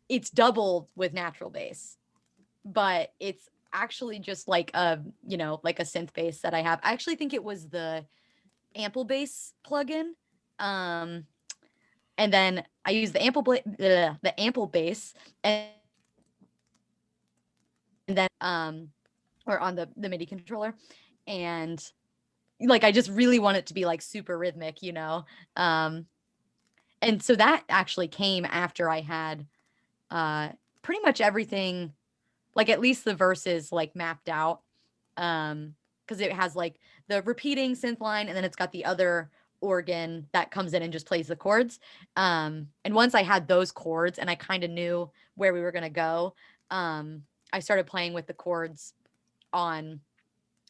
It's doubled with natural bass, but it's actually just like like a synth bass that I have. I actually think it was the Ample Bass plugin. Um, and then I use the Ample Bass and then or on the MIDI controller, and like I just really want it to be like super rhythmic. Um, and so that actually came after I had pretty much everything, like at least the verses like mapped out. Because it has like the repeating synth line, and then it's got the other organ that comes in and just plays the chords. And once I had those chords and I kind of knew where we were gonna go, I started playing with the chords on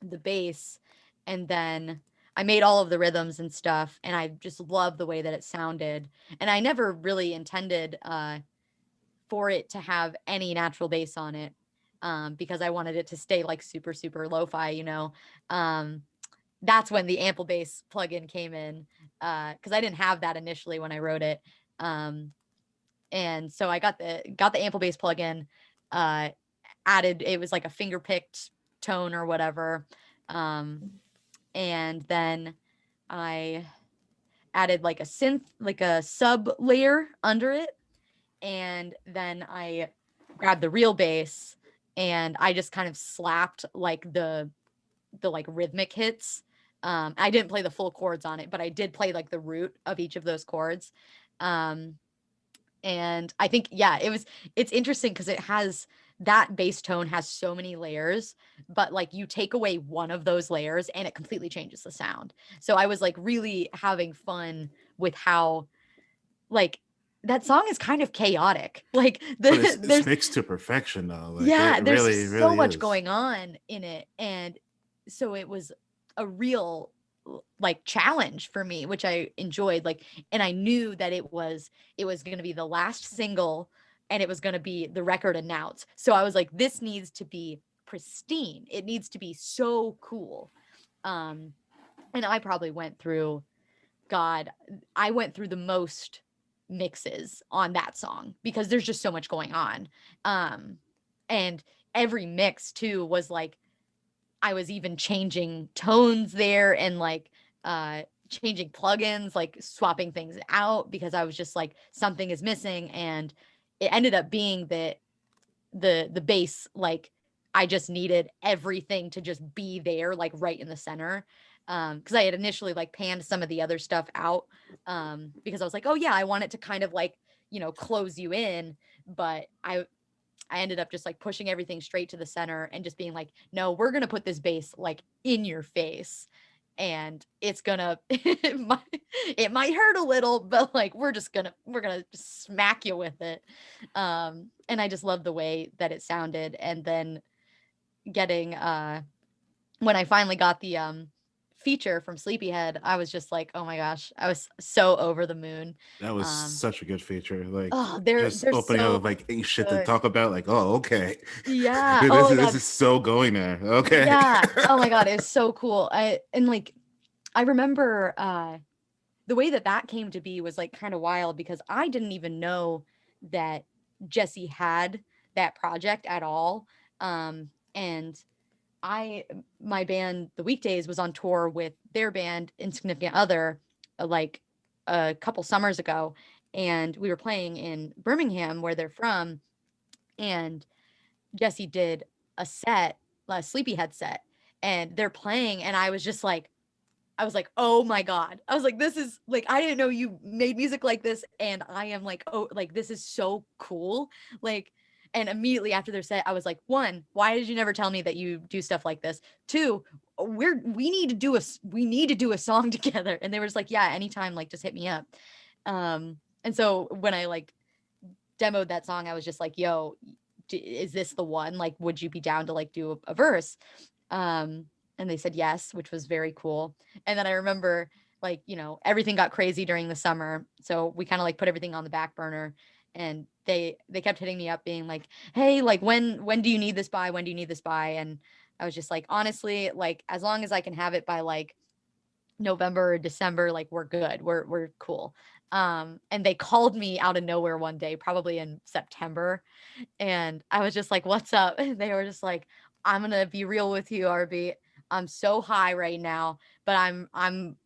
the bass, and then I made all of the rhythms and stuff, and I just love the way that it sounded. And I never really intended for it to have any natural bass on it, because I wanted it to stay like super super lo-fi, you know. Um, that's when the ample bass plugin came in, because I didn't have that initially when I wrote it. Um, and so I got the ample bass plugin, uh, added, it was like a finger picked tone or whatever. Um, and then I added like a synth, like a sub layer under it. And then I grabbed the real bass and I just kind of slapped like the like rhythmic hits. I didn't play the full chords on it, but I did play like the root of each of those chords. Um, and I think, yeah, it's interesting because it has, that bass tone has so many layers, but like you take away one of those layers and it completely changes the sound. So I was like really having fun with how, like, that song is kind of chaotic. Like But it's there's, mixed to perfection though. Like yeah, it there's really just so really much is. going on in it. And so it was a real like challenge for me, which I enjoyed. Like, and I knew that it was going to be the last single and it was going to be the record announced. So I was like, this needs to be pristine. It needs to be so cool. Um, and I probably went through, God, I went through the most mixes on that song because there's just so much going on. Um, and every mix too was like, I was even changing tones there and like changing plugins, like swapping things out because I was just like, something is missing. And it ended up being that the bass, like, I just needed everything to just be there, like right in the center. Because I had initially like panned some of the other stuff out, because I was like, oh yeah, I want it to kind of like, close you in. But I ended up just like pushing everything straight to the center and just being like, no, we're gonna put this bass like in your face. And it's gonna it might hurt a little, but like we're gonna just smack you with it. And I just love the way that it sounded. And then getting when I finally got the feature from Sleepyhead, I was just like, oh my gosh, I was so over the moon. That was Um, such a good feature. Like oh, they're just they're opening up so with like ain't shit to good. talk about. Like, oh, okay. Yeah. this Oh my this god. is so going there. Okay. Yeah. Oh my god, it's so cool. I remember the way that that came to be was like kind of wild because I didn't even know that Jesse had that project at all. And I my band The Weekdays was on tour with their band Insignificant Other, like a couple summers ago, and we were playing in Birmingham where they're from. And Jesse did a set, a Sleepyhead set, and they're playing, and I was like, oh my God. I was like, this is like, I didn't know you made music like this. And I am like, oh, like, this is so cool. Like, and immediately after their set, I was like, one, why did you never tell me that you do stuff like this? Two, we need to do a song together. And they were just like, yeah, anytime, like, just hit me up. And so when I like demoed that song, I was just like, yo, is this the one? Like, would you be down to like do a verse? Um, and they said yes, which was very cool. And then I remember like, everything got crazy during the summer. So we kind of like put everything on the back burner, and they kept hitting me up being like, "Hey, like when do you need this by? When do you need this by?" And I was just like, honestly, like as long as I can have it by like November or December, like we're good. We're cool. And they called me out of nowhere one day, probably in September, and I was just like, "What's up?" And they were just like, "I'm gonna be real with you, RB. I'm so high right now, but I'm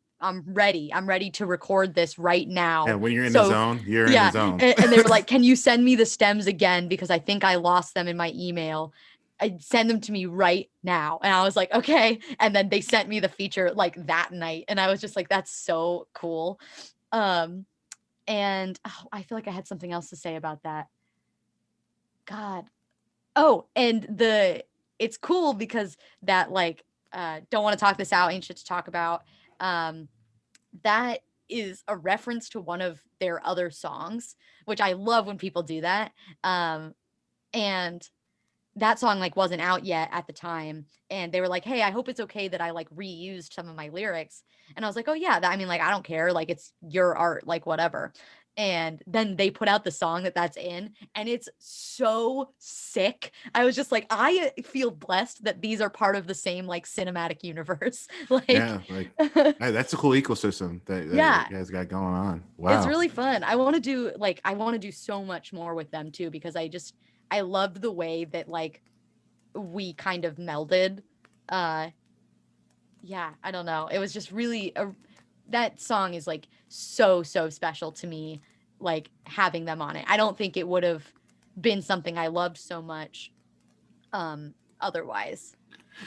ready. I'm ready to record this right now." And when you're in the So zone, you're in the yeah, zone. and they were like, "Can you send me the stems again because I think I lost them in my email. I send them to me right now." And I was like, "Okay." And then they sent me the feature like that night, and I was just like, "That's so cool." Um, and oh, I feel like I had something else to say about that. God. Oh, and it's cool because that like don't want to talk this out, ain't shit to talk about. Um, that is a reference to one of their other songs, which I love when people do that. And that song like wasn't out yet at the time, and they were like, "Hey, I hope it's okay that I like reused some of my lyrics." And I was like, "Oh yeah, I mean, like I don't care, like it's your art, like whatever." And then they put out the song that's in, and it's so sick. I was just like, I feel blessed that these are part of the same like cinematic universe. Like, Yeah, like hey, that's a cool ecosystem that yeah, you guys got going on. it's Wow. really fun. I want to do so much more with them too, because I loved the way that like we kind of melded. Uh yeah, I don't know. It was just really that song is like so special to me, like having them on it. I don't think it would have been something I loved so much otherwise.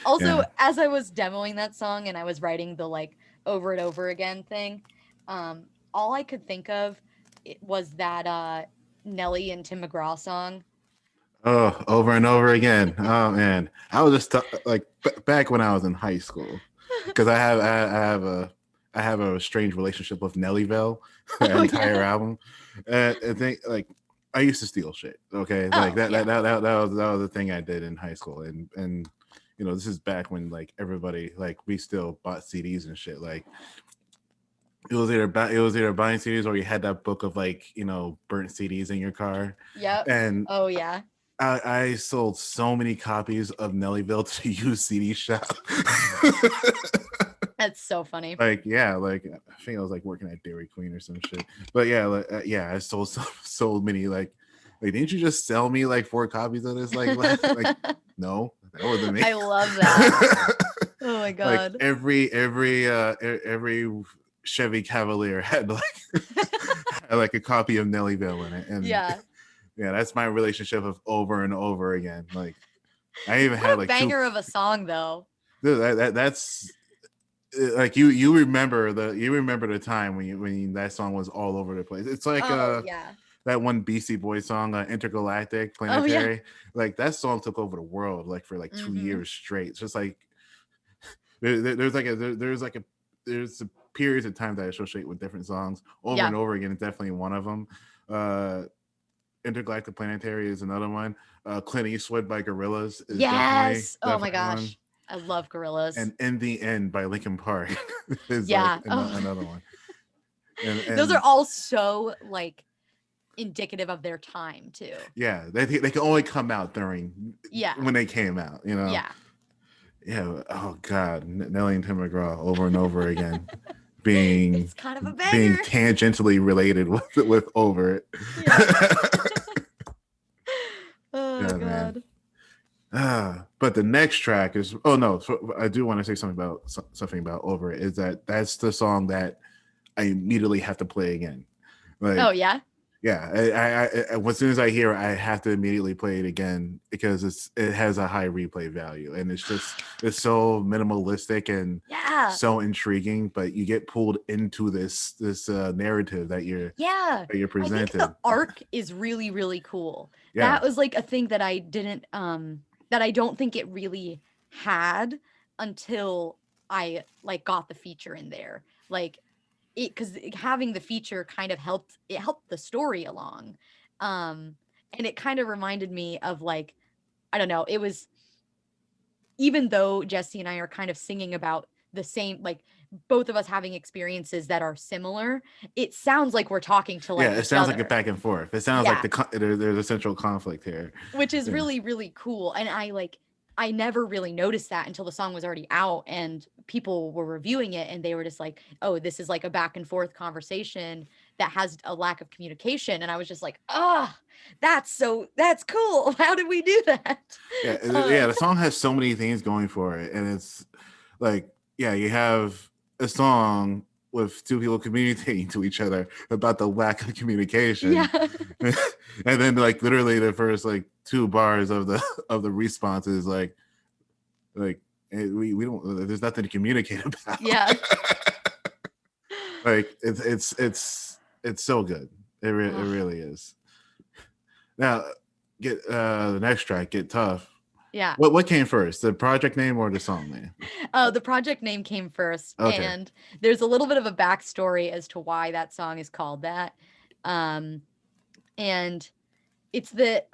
Also, Yeah. as I was demoing that song and I was writing the like over and over again thing, all I could think of was that Nelly and Tim McGraw song. Oh, over and over again. Oh man, I was just like back when I was in high school, because I have a strange relationship with Nellyville, the Oh entire yeah. album. I think like I used to steal shit. Okay, like Oh yeah. that was the thing I did in high school, and you know this is back when like everybody like we still bought CDs and shit. Like it was either buying CDs or you had that book of like you know burnt CDs in your car, Yep. and Oh yeah. I sold so many copies of Nellyville to use CD shop. That's so funny. Like yeah, like I think I was like working at Dairy Queen or some shit. But yeah, like, yeah, I sold so many like didn't you just sell me like 4 copies of this like no, that wasn't me. I love that. Oh my Like god. every Chevy Cavalier had like had like a copy of Nellyville in it, and Yeah. yeah, that's my relationship of over and over again. Like I even had What a like two. banger of a song though. Dude, that's like you remember the time when that song was all over the place. It's like Oh yeah. that one Beastie Boys song, Intergalactic Oh yeah. Planetary. Like that song took over the world like for like 2 years Mhm. straight. It's just like there's like there's a periods of time that I associate with different songs over and Yeah. over again. It's definitely one of them. Uh, Intergalactic Planetary is another one. Clint Eastwood by Gorillaz is Yes. Oh my definitely one. gosh. I love Gorillas. And In the End by Linkin Park is like Yeah. Oh. another one. Those are And all so like indicative of their time too. yeah, they can only come out during Yeah. when they came out, you know. Yeah. Yeah. Oh God, Nelly and Tim McGraw over and over again, being It's kind of a being banger. tangentially related with over it. Yeah. Oh Yeah, man. god. But the next track is oh no, so I do want to say something about over it is that that's the song that I immediately have to play again. Oh Like yeah. yeah, as soon as I hear it, I have to immediately play it again because it has a high replay value and it's so minimalistic and Yeah. so intriguing. But you get pulled into this narrative Yeah. that you're I think the presented. arc is really, really cool. Yeah, That was like a thing that that I don't think it really had until I like got the feature in there. Like it because having the feature kind of helped the story along. And it kind of reminded me of like, I don't know, it was even though Jesse and I are kind of singing about the same, like both of us having experiences that are similar, it sounds like we're talking to yeah. like It each sounds like a other. back and forth. It sounds like Yeah, there's a central conflict here. which is Yeah, really, really cool. And I never really noticed that until the song was already out and people were reviewing it and they were just like, oh, this is like a back and forth conversation that has a lack of communication. And I was just like, ah, that's cool. How did we do that? yeah. The song has so many things going for it, and it's like yeah, you have a song with two people communicating to each other about the lack of communication, Yeah. and then like literally the first like 2 bars of the response is like we don't there's nothing to communicate about. Yeah. Like it's so good. It Ugh, really is. Now get the next track, Get Tough. yeah. What came first, the project name or the song name? Oh, the project name came first, Okay. and there's a little bit of a backstory as to why that song is called that. Um, and it's that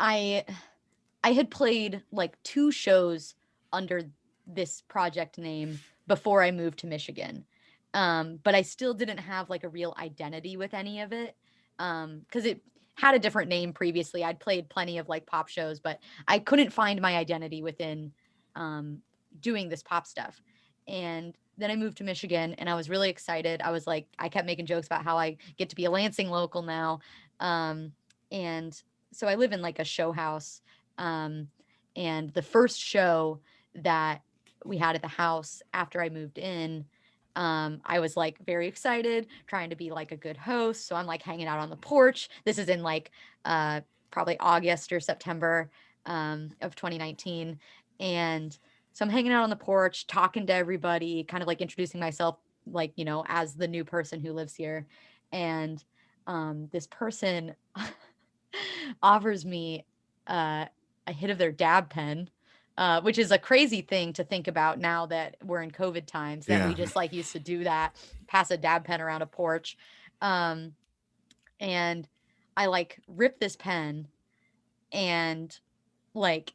I had played like 2 shows under this project name before I moved to Michigan. But I still didn't have like a real identity with any of it. Because it had a different name previously. I'd played plenty of like pop shows, but I couldn't find my identity within um, doing this pop stuff. And then I moved to Michigan and I was really excited. I was like, I kept making jokes about how I get to be a Lansing local now. And so I live in like a show house. Um, and the first show that we had at the house after I moved in, I was like very excited, trying to be like a good host. So I'm like hanging out on the porch. This is in like probably August or September of 2019. And so I'm hanging out on the porch, talking to everybody, kind of like introducing myself, like, you know, as the new person who lives here. And this person offers me a hit of their dab pen, which is a crazy thing to think about now that we're in COVID times, that we Yeah. just like used to do that, pass a dab pen around a porch. Um, and I like rip this pen and like,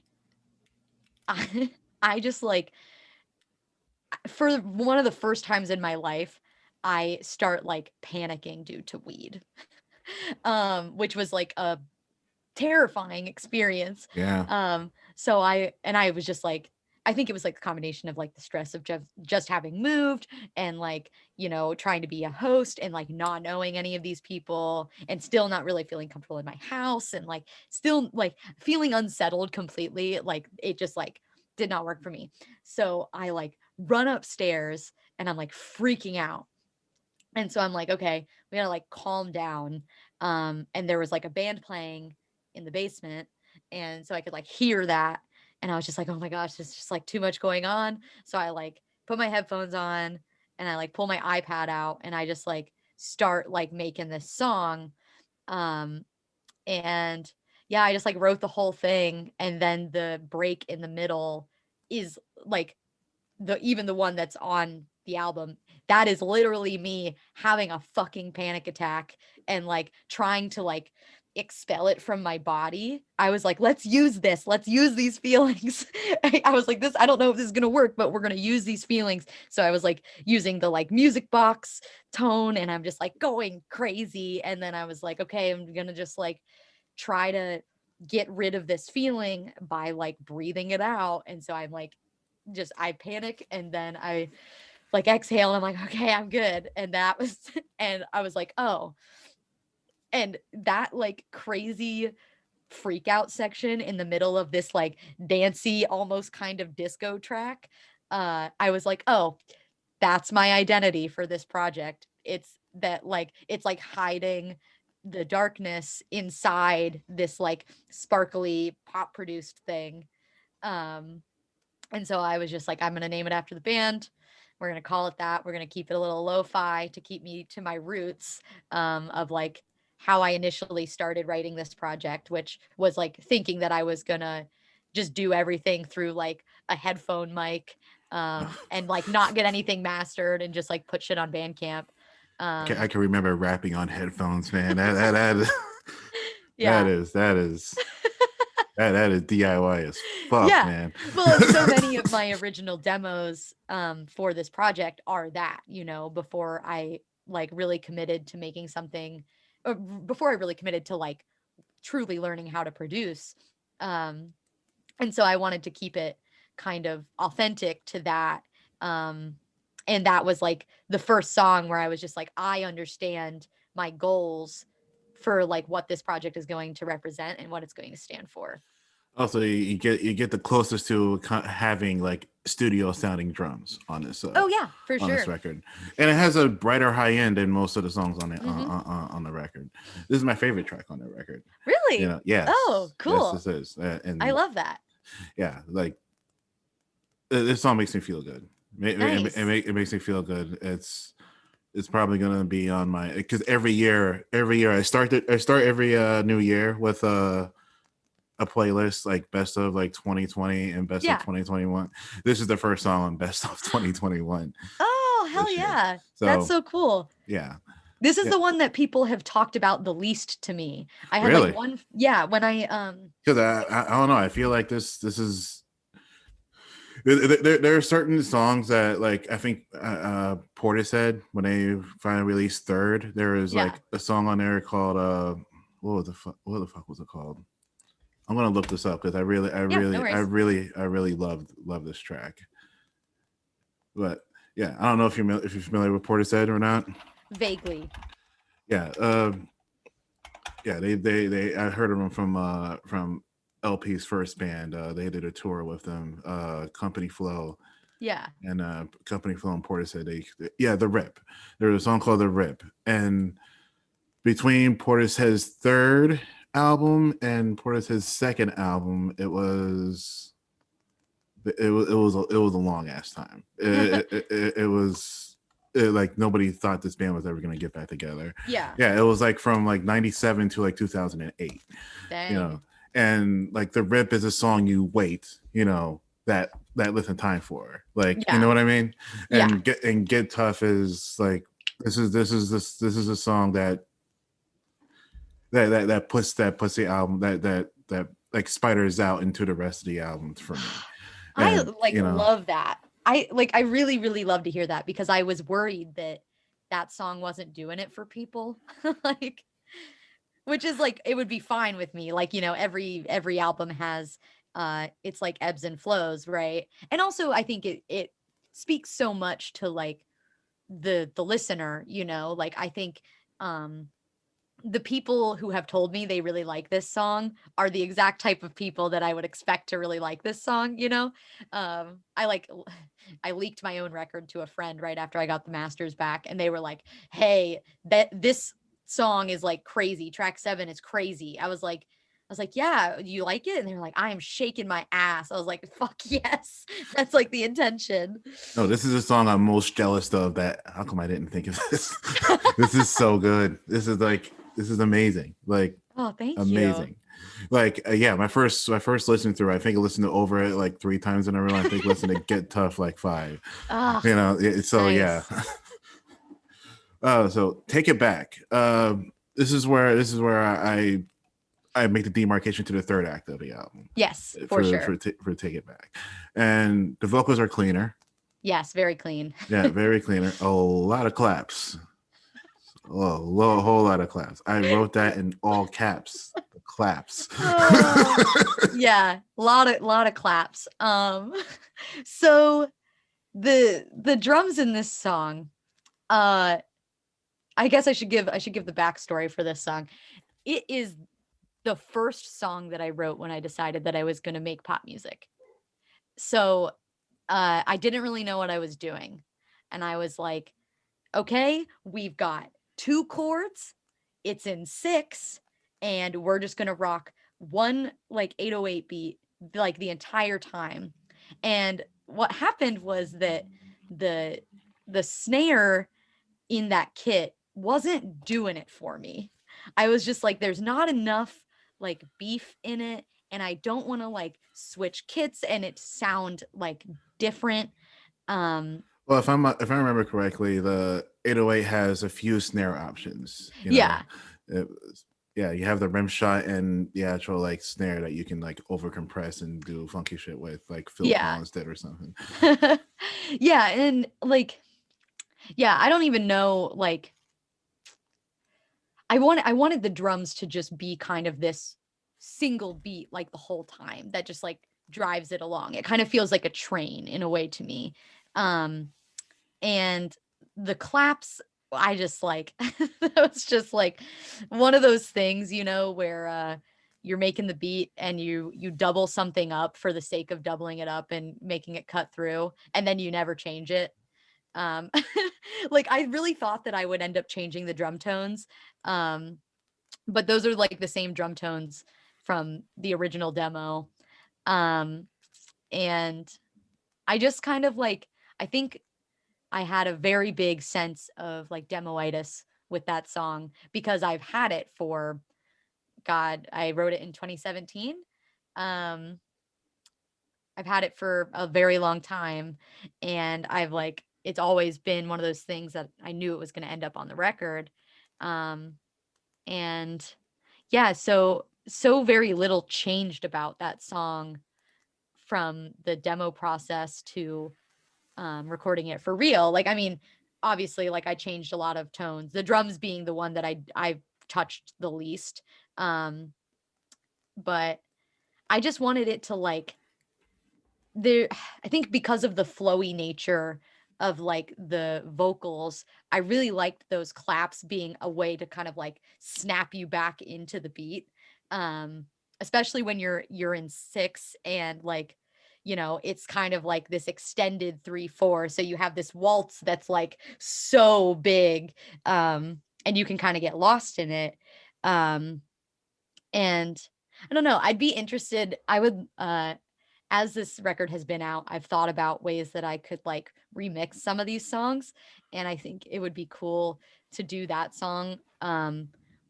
I just like, for one of the first times in my life, I start like panicking due to weed, which was like a terrifying experience. Yeah. So I was just like, I think it was like a combination of like the stress of just having moved and like, you know, trying to be a host and like not knowing any of these people and still not really feeling comfortable in my house and like still like feeling unsettled completely. Like it just like did not work for me. So I like run upstairs and I'm like freaking out. And so I'm like, okay, we gotta like calm down. And there was like a band playing in the basement. And so I could like hear that. And I was just like, oh my gosh, there's just like too much going on. So I like put my headphones on and I like pull my iPad out and I just like start like making this song. Um, and yeah, I just like wrote the whole thing. And then the break in the middle is like even the one that's on the album, that is literally me having a fucking panic attack and like trying to like expel it from my body. I was like, let's use this. Let's use these feelings. I was like, this, I don't know if this is going to work, but we're going to use these feelings. So I was like using the like music box tone and I'm just like going crazy. And then I was like, okay, I'm going to just like try to get rid of this feeling by like breathing it out. And so I'm like, just I panic and then I like exhale and I'm like, okay, I'm good. And that was and I was like, oh. And that like crazy freak out section in the middle of this like dancey, almost kind of disco track. I was like, oh, that's my identity for this project. It's that like it's like hiding the darkness inside this like sparkly pop produced thing. Um And so I was just like, I'm going to name it after the band. We're going to call it that. We're going to keep it a little lo-fi to keep me to my roots of like how I initially started writing this project, which was like thinking that I was going to just do everything through like a headphone mic and like not get anything mastered and just like put shit on Bandcamp. I can remember rapping on headphones, man. That Yeah. that is DIY as fuck, Yeah. man. Well, so many of my original demos for this project are that, you know, before I like really committed to making something, or before I really committed to like truly learning how to produce. Um, and so I wanted to keep it kind of authentic to that. Um, and that was like the first song where I was just like, I understand my goals for like what this project is going to represent and what it's going to stand for. Also, you get the closest to having like studio sounding drums Oh yeah, for on this sure. record, and it has a brighter high end than most of the songs on it Mhm. on the record. This is my favorite track on the record. You Really? know, yes, Oh, yes, cool. this is, I and love that. yeah, like this song makes me feel good. Nice. It makes me feel good. It's probably gonna be on my because every year I start every new year with a playlist like best of like 2020 and best of Yeah. 2021. This is the first song on best of 2021 Oh, hell this year. yeah. That's So so cool. yeah, This is Yeah, the one that people have talked about the least to me. I had like really. one, yeah, when Because I don't know. I feel like this is there are certain songs that like I think Portishead when they finally released Third, there was yeah. like a song on there called what the fuck was it called? I'm gonna look this up because Yeah, no worries. I really love this track. But yeah, I don't know if you're familiar with Portishead or not. Vaguely. Yeah, yeah, they I heard of them from LP's first band. They did a tour with them, Company Flow, Yeah. and Company Flow and Portishead. Yeah, The Rip. There was a song called The Rip, and between Portishead's third album and Portishead's second album, it was a long ass time. It was like nobody thought this band was ever going to get back together. Yeah. Yeah, it was like from like 97 to like 2008, you Dang. know. And like The Rip is a song you wait, that listen time for. Like, you know Yeah. what I mean? Yeah. And Get Tough is like this is a song that puts the album that like spiders out into the rest of the albums for me. I And like love that. I really really love to hear that because I was worried that that song wasn't doing it for people. Like which is like it would be fine with me. Like, every album has it's like ebbs and flows, right? And also I think it speaks so much to like the listener, like I think um the people who have told me they really like this song are the exact type of people that I would expect to really like this song. I like I leaked my own record to a friend right after I got the masters back and they were like, "Hey, that this song is like crazy. Track 7 is crazy." I was like, "Yeah, you like it?" And they were like, "I am shaking my ass." I was like, "Fuck yes." That's like the intention. no, this is a song I'm most jealous of. That how come I didn't think of this? This is so good. This is amazing. Like Oh, thank you. amazing. Like yeah, my first listen through. I think I listened to Over It like 3 times in a row. I think I listened to Get Tough like 5. Ah, So yeah. nice. So Take It Back. This is where I make the demarcation to the third act of the album Yes, for sure. for Take It Back, and the vocals are cleaner. Yes, very clean. Yeah, very cleaner. A lot of claps. A whole lot of claps. I wrote that in all caps. The claps. Oh, yeah, lot of claps. So the drums in this song, uh, I guess I should give the backstory for this song. It is the first song that I wrote when I decided that I was gonna make pop music. So, I didn't really know what I was doing, and I was like, "Okay, we've got 2 chords, it's in 6, and we're just gonna rock one, like, 808 beat, like, the entire time." And what happened was that the the snare in that kit wasn't doing it for me. I was just like, "There's not enough, like, beef in it, and I don't wanna, like, switch kits and it sound, like, different." Um, Well, if I remember correctly, the 808 has a few snare options. yeah, It, yeah, you have the rim shot and the actual like snare that you can like over compress and do funky shit with, like Phil yeah. Collins did or something. Yeah, and, like yeah, I don't even know, like I wanted the drums to just be kind of this single beat, like, the whole time that just, like, drives it along. It kind of feels like a train in a way to me. Um, and the claps, I just, like that was just, like, one of those things, where, you're making the beat and you double something up for the sake of doubling it up and making it cut through, and then you never change it. Um, like, I really thought that I would end up changing the drum tones, um, but those are, like, the same drum tones from the original demo, um, and I just kind of, like I think I had a very big sense of, like, demoitis with that song because I've had it for God, I wrote it in 2017. Um, I've had it for a very long time, and it's always been one of those things that I knew it was gonna end up on the record, Um, and yeah, so very little changed about that song from the demo process to recording it for real. Like, I mean, obviously, like I changed a lot of tones. The drums being the one that I touched the least. Um, but I just wanted it to like there I think because of the flowy nature of like the vocals, I really liked those claps being a way to kind of like snap you back into the beat. Um, Especially when you're in six and like, it's kind of like this extended 3/4. So you have this waltz that's like so big. And you can kind of get lost in it. Um, and I don't know, I'd be interested. I would as this record has been out, I've thought about ways that I could like remix some of these songs. And I think it would be cool to do that song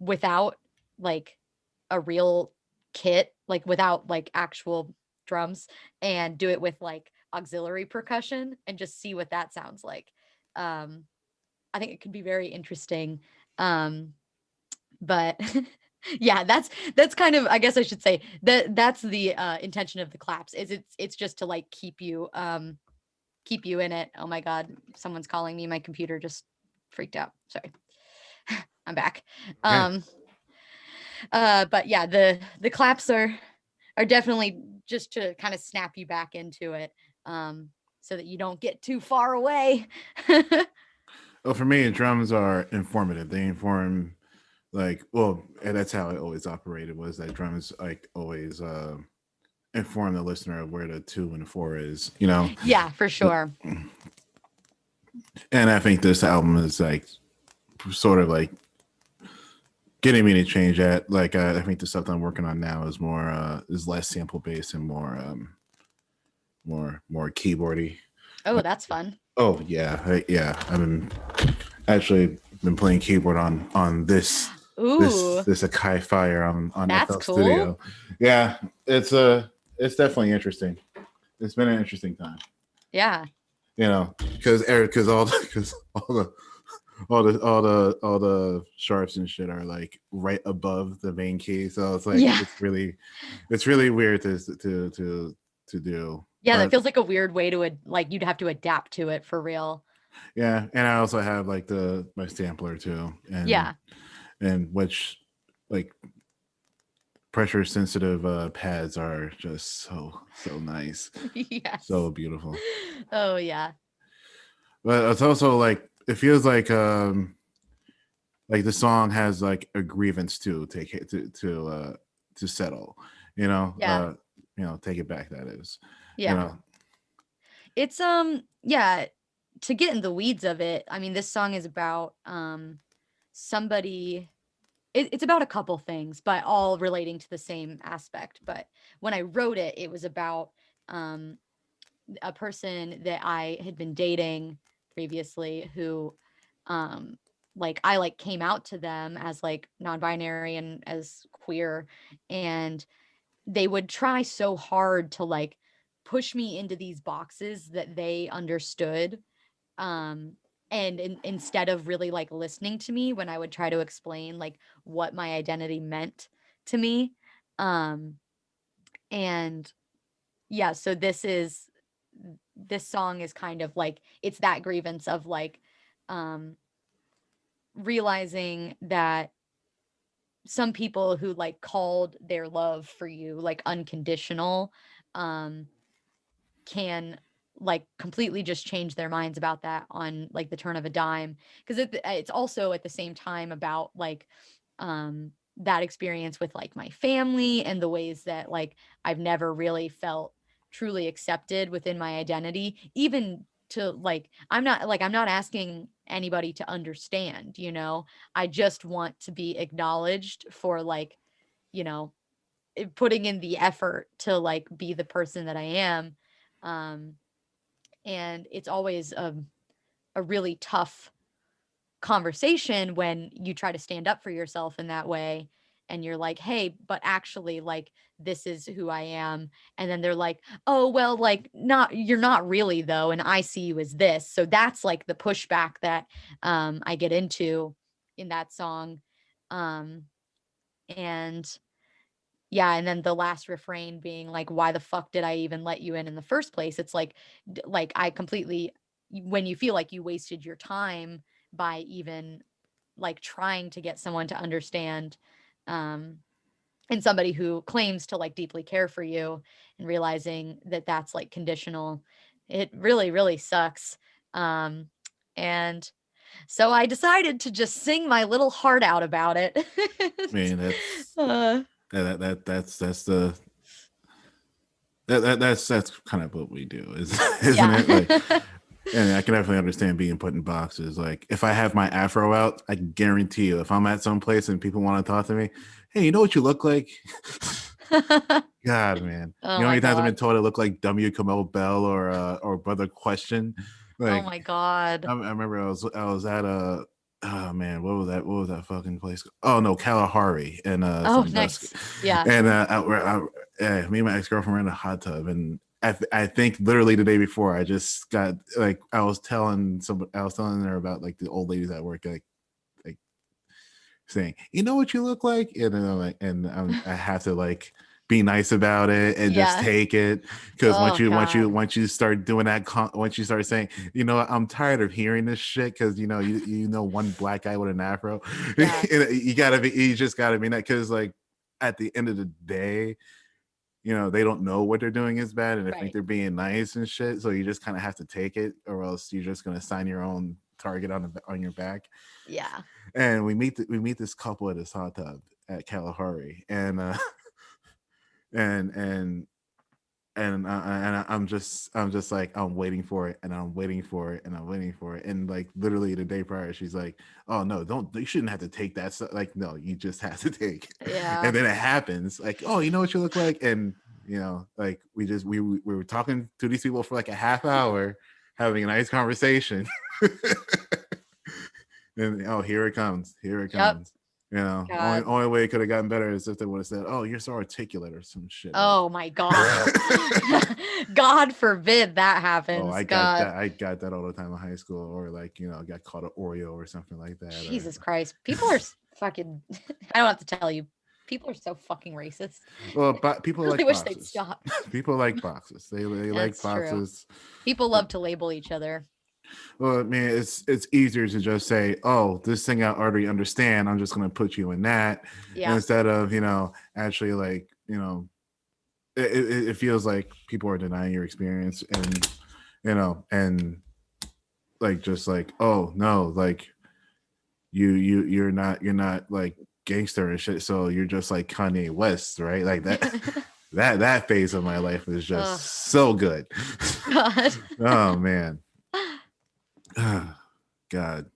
without like a real kit, like without like actual drums, and do it with like auxiliary percussion and just see what that sounds like. Um, I think it could be very interesting. Um, but yeah, that's kind of, I guess I should say that that's the intention of the claps, is it's just to like keep you in it. Oh my god, someone's calling me. My computer just freaked out. Sorry. I'm back. Okay. um but yeah, the claps are definitely just to kind of snap you back into it, so that you don't get too far away. Well, for me, drums are informative. They inform, like, well, and that's how it always operated. Was that drums like always inform the listener of where the 2 and 4 is, you know? Yeah, for sure. And I think this album is like sort of like getting me to change that. Like, I think the stuff that I'm working on now is more is less sample based and more keyboardy. Oh, that's fun. Oh yeah, yeah. I've been actually been playing keyboard on Ooh, this Akai Fire on that's FL cool. Studio. Yeah, it's definitely interesting. It's been an interesting time, Yeah. you know, because Eric, because all the sharps and shit are like right above the main key, so it's like Yeah. it's really weird to do. Yeah, that But feels like a weird way to like you'd have to adapt to it for real. yeah, and I also have like the my sampler too, Yeah. and which like pressure sensitive pads are just so nice, so Yes. beautiful. Oh yeah. But it's also like it feels like the song has like a grievance to take it to settle, you know, Yeah. take it back. That is, you Yeah. know, It's yeah, to get in the weeds of it, I mean, this song is about somebody, it's about a couple things, but all relating to the same aspect. But when I wrote it, it was about um a person that I had been dating previously who um like I like came out to them as like non-binary and as queer, and they would try so hard to like push me into these boxes that they understood, um and instead of really like listening to me when I would try to explain like what my identity meant to me. um and yeah, so this song is kind of like it's that grievance of like um realizing that some people who like called their love for you like unconditional um can like completely just change their minds about that on like the turn of a dime, because it's also at the same time about like that experience with like my family and the ways that like I've never really felt truly accepted within my identity, even to like I'm not asking anybody to understand, I just want to be acknowledged for like, you know putting in the effort to like be the person that I am. um and it's always a really tough conversation when you try to stand up for yourself in that way, and you're like, hey, but actually like this is who I am. And then they're like, oh well, like not, you're not really though, and I see you as this. So that's like the pushback that I get into. in that song. Um, and yeah, and then the last refrain being like, why the fuck did I even let you in the first place? It's like, like I completely, when you feel like you wasted your time by even like trying to get someone to understand, um, and somebody who claims to like deeply care for you, and realizing that that's like conditional, it really, really sucks. Um, and so I decided to just sing my little heart out about it. Man, that's uh, that's the that's kind of what we do, is isn't yeah. it? Like, and I can definitely understand being put in boxes. Like, if I have my afro out, I guarantee you, if I'm at some place and people want to talk to me, hey, you know what you look like? God, man, Oh you know how my many times I've been god. told I look like W. Kamau Bell or Brother Question? Oh Like, my god. I remember I was at a, oh man, what was that fucking place? Oh no, Kalahari and Oh, Sandusky, nice. Yeah. and me and my ex girlfriend were in a hot tub, and I think literally the day before I just got like I was telling her about like the old ladies at work, like saying, you know what you look like, and then I'm like, I have to like be nice about it and just Yeah. take it, because Oh god. once you start doing that, once you start saying, you know what, I'm tired of hearing this shit, because you know one black guy with an afro, Yeah. you just gotta be that, because like at the end of the day, they don't know what they're doing is bad, and they think Right. they're being nice and shit, so you just kind of have to take it, or else you're just going to sign your own target on your back. Yeah. And we meet this couple at this hot tub at Kalahari, and and and I'm just like, I'm waiting for it, and I'm waiting for it, and I'm waiting for it, and like literally the day prior, she's like, "Oh no, don't, you shouldn't have to take that." So, like, no, you just have to take it. Yeah. And then it happens, like, "Oh, you know what you look like," and like we were talking to these people for like a half hour, having a nice conversation, and oh, here it comes, here it Yep. comes. Only God. only way it could have gotten better is if they would have said, "Oh, you're so articulate," or some shit like. Oh my god. God forbid that Oh, happens. God. I got that all the time in high school, or like, I got called an Oreo or something like that, or Jesus Christ. People are fucking I don't have to tell you. People are so fucking racist. well, I people really like wish they'd boxes. stop. People like boxes. They like That's true. boxes. People love to label each other. Well, I mean, it's easier to just say, "Oh, this thing I already understand. I'm just going to put you in that," Yeah. instead of actually, like, it feels like people are denying your experience, and and like, just like, "Oh no, like, you're not like gangster and shit, so you're just like Kanye West, right?" Like that. That phase of my life is just Oh so good. God. Oh man. God.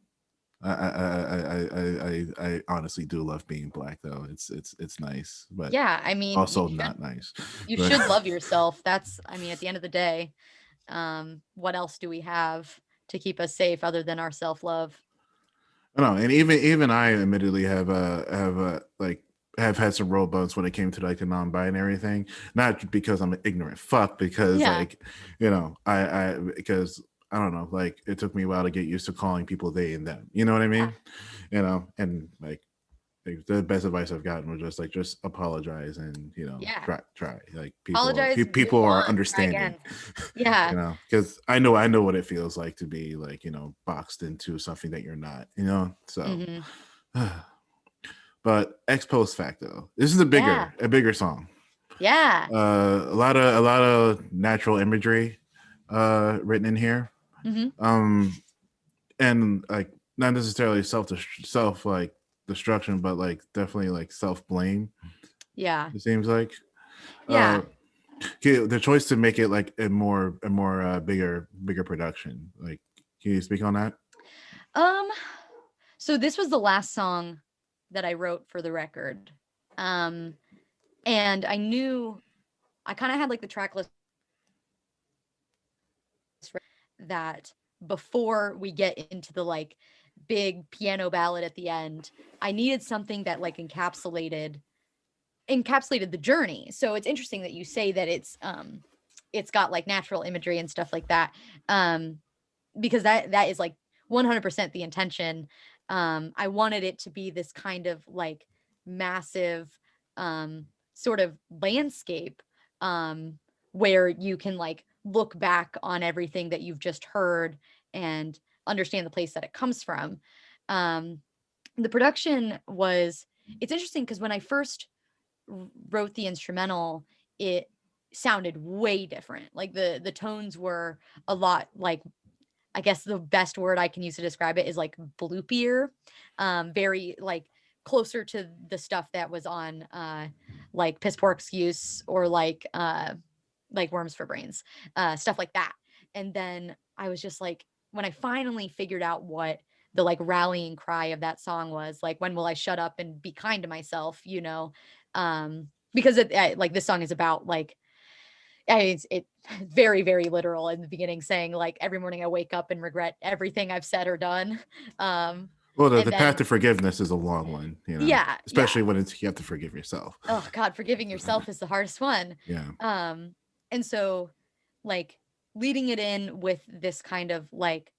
I honestly do love being black, though. It's nice, but Yeah, I mean, also not nice. you But should love yourself. That's, I mean, at the end of the day, what else do we have to keep us safe other than our self-love? I know, and even I admittedly like have had some road bumps when it came to like the non-binary thing. Not because I'm an ignorant fuck, because Yeah. like, because I don't know, like it took me a while to get used to calling people they and them. You know what I Yeah. mean? And like the best advice I've gotten was just apologize, and Yeah. try, like Apologize, move people are on, try understanding. again. Yeah. Because I know what it feels like to be like, boxed into something that you're not, so. Mhm. But ex post facto, this is a Yeah. bigger song. Yeah. A lot of natural imagery written in here, Mhm. um and like not necessarily self like destruction, but like definitely like self blame, Yeah. it seems like. uh Yeah. the choice to make it like a more bigger production, like, can you speak on that? Um, so this was the last song that I wrote for the record. Um, and I knew I kind of had like the track list that before we get into the like big piano ballad at the end, I needed something that like encapsulated the journey. So it's interesting that you say that it's got like natural imagery and stuff like that. Um because that is like 100% the intention. I wanted it to be this kind of like massive sort of landscape, um, where you can like look back on everything that you've just heard and understand the place that it comes from. Um, the production was, it's interesting because when I first wrote the instrumental, it sounded way different. Like the tones were a lot like, I guess the best word I can use to describe it is like bloopier, very like closer to the stuff that was on like Piss Poor Excuse or like Worms for Brains, stuff like that. And then I was just like, when I finally figured out what the like rallying cry of that song was, like, when will I shut up and be kind to myself, you know? Because like this song is about like, it very, very literal in the beginning, saying like every morning I wake up and regret everything I've said or done. Um, Well, the and path to then, forgiveness is a long one, yeah, yeah. especially when you have to forgive yourself. Oh God, forgiving yourself is the hardest one. Yeah. Um, and so like leading it in with this kind of like,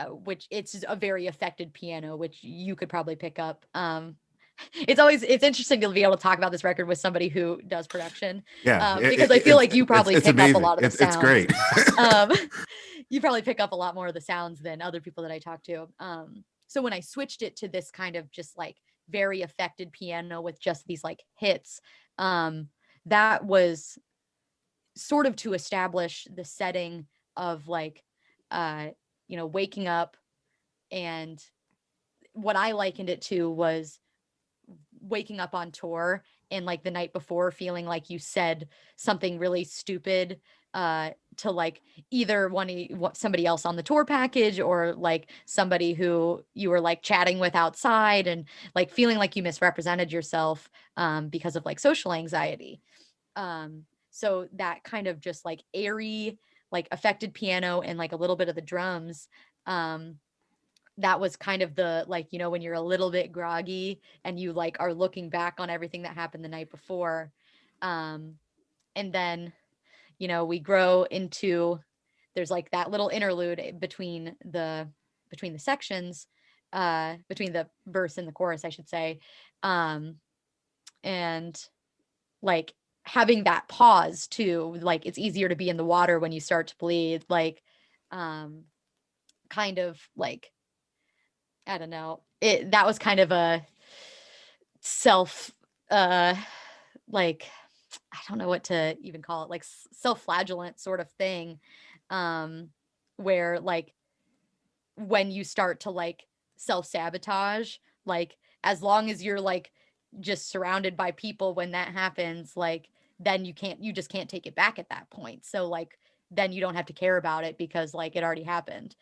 which it's a very affected piano, which you could probably pick up. It's interesting to be able to talk about this record with somebody who does production, Yeah. because I feel like you probably It's pick up a amazing. lot of the It's sounds. great. um, you probably pick up a lot more of the sounds than other people that I talk to. So when I switched it to this kind of just like very affected piano with just these like hits, um, that was sort of to establish the setting of like, uh, waking up. And what I likened it to was waking up on tour and like the night before feeling like you said something really stupid, to like either somebody else on the tour package or like somebody who you were like chatting with outside, and like feeling like you misrepresented yourself, because of like social anxiety. So that kind of just like airy, like affected piano and like a little bit of the drums, um, that was kind of the like, when you're a little bit groggy and you like are looking back on everything that happened the night before. Um, and then, we grow into, there's like that little interlude between the sections, between the verse and the chorus, I should say. Um, and like having that pause too, like it's easier to be in the water when you start to bleed, like, um, kind of like, I don't know. That was kind of a self, uh like, I don't know what to even call it, like self-flagellant sort of thing, um where like when you start to like self-sabotage, like as long as you're like just surrounded by people when that happens, like then you just can't take it back at that point. So like then you don't have to care about it because like it already happened.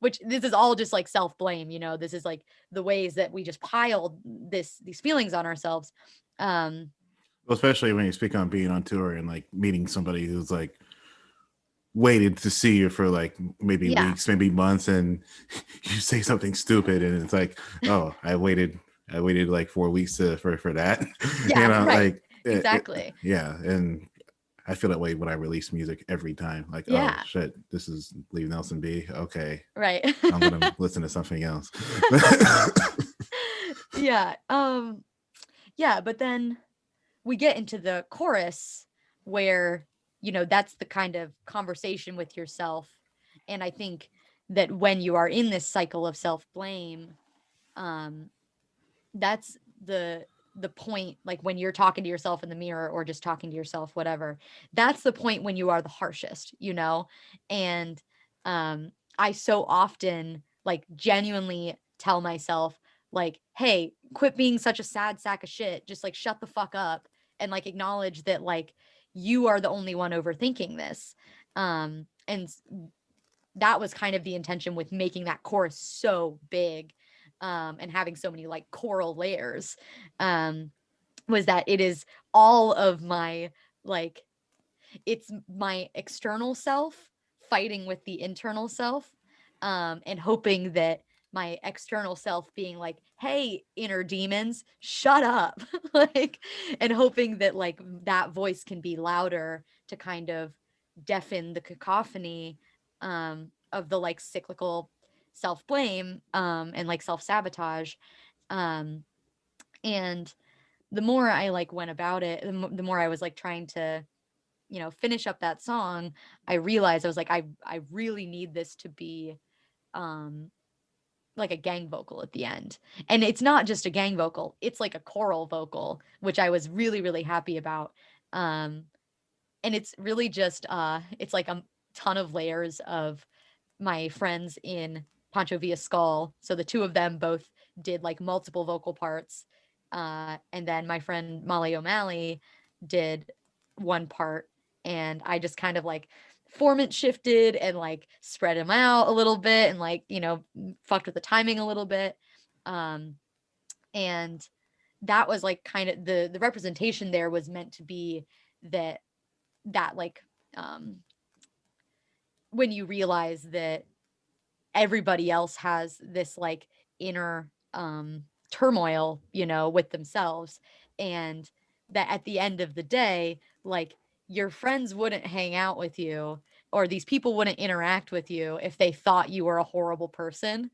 Which this is all just like self-blame, this is like the ways that we just piled these feelings on ourselves. Um Well, especially when you speak on being on tour and like meeting somebody who's like waited to see you for like maybe yeah. weeks, maybe months, and you say something stupid, and it's like, oh, I waited like 4 weeks for that, Yeah, right. like Exactly. yeah, and I feel that way when I release music every time. Like, oh Yeah, shit, this is Leave Nelson be. Okay, right. I'm gonna listen to something else. Yeah. Yeah, but then we get into the chorus where, that's the kind of conversation with yourself. And I think that when you are in this cycle of self-blame, um, that's the point, like when you're talking to yourself in the mirror or just talking to yourself, whatever, that's the point when you are the harshest, and I so often like genuinely tell myself like, hey, quit being such a sad sack of shit, just like shut the fuck up and like acknowledge that like you are the only one overthinking this. And that was kind of the intention with making that chorus so big, and having so many like choral layers, um, was that it is all of my like, it's my external self fighting with the internal self, and hoping that my external self being like, hey, inner demons, shut up. Like, and hoping that like that voice can be louder to kind of deafen the cacophony, of the like cyclical self-blame and like self-sabotage. Um and the more I like went about it, the more I was like trying to, finish up that song, I realized I was like, I really need this to be um like a gang vocal at the end. And it's not just a gang vocal, it's like a choral vocal, which I was really, really happy about. Um and it's really just it's like a ton of layers of my friends in Pancho Villa Skull. So the two of them both did like multiple vocal parts. And then my friend Molly O'Malley did one part. And I just kind of like formant shifted and like spread them out a little bit and like, fucked with the timing a little bit. Um, and that was like kind of the representation there was meant to be that like um when you realize that everybody else has this like inner turmoil, with themselves, and that at the end of the day, like your friends wouldn't hang out with you or these people wouldn't interact with you if they thought you were a horrible person.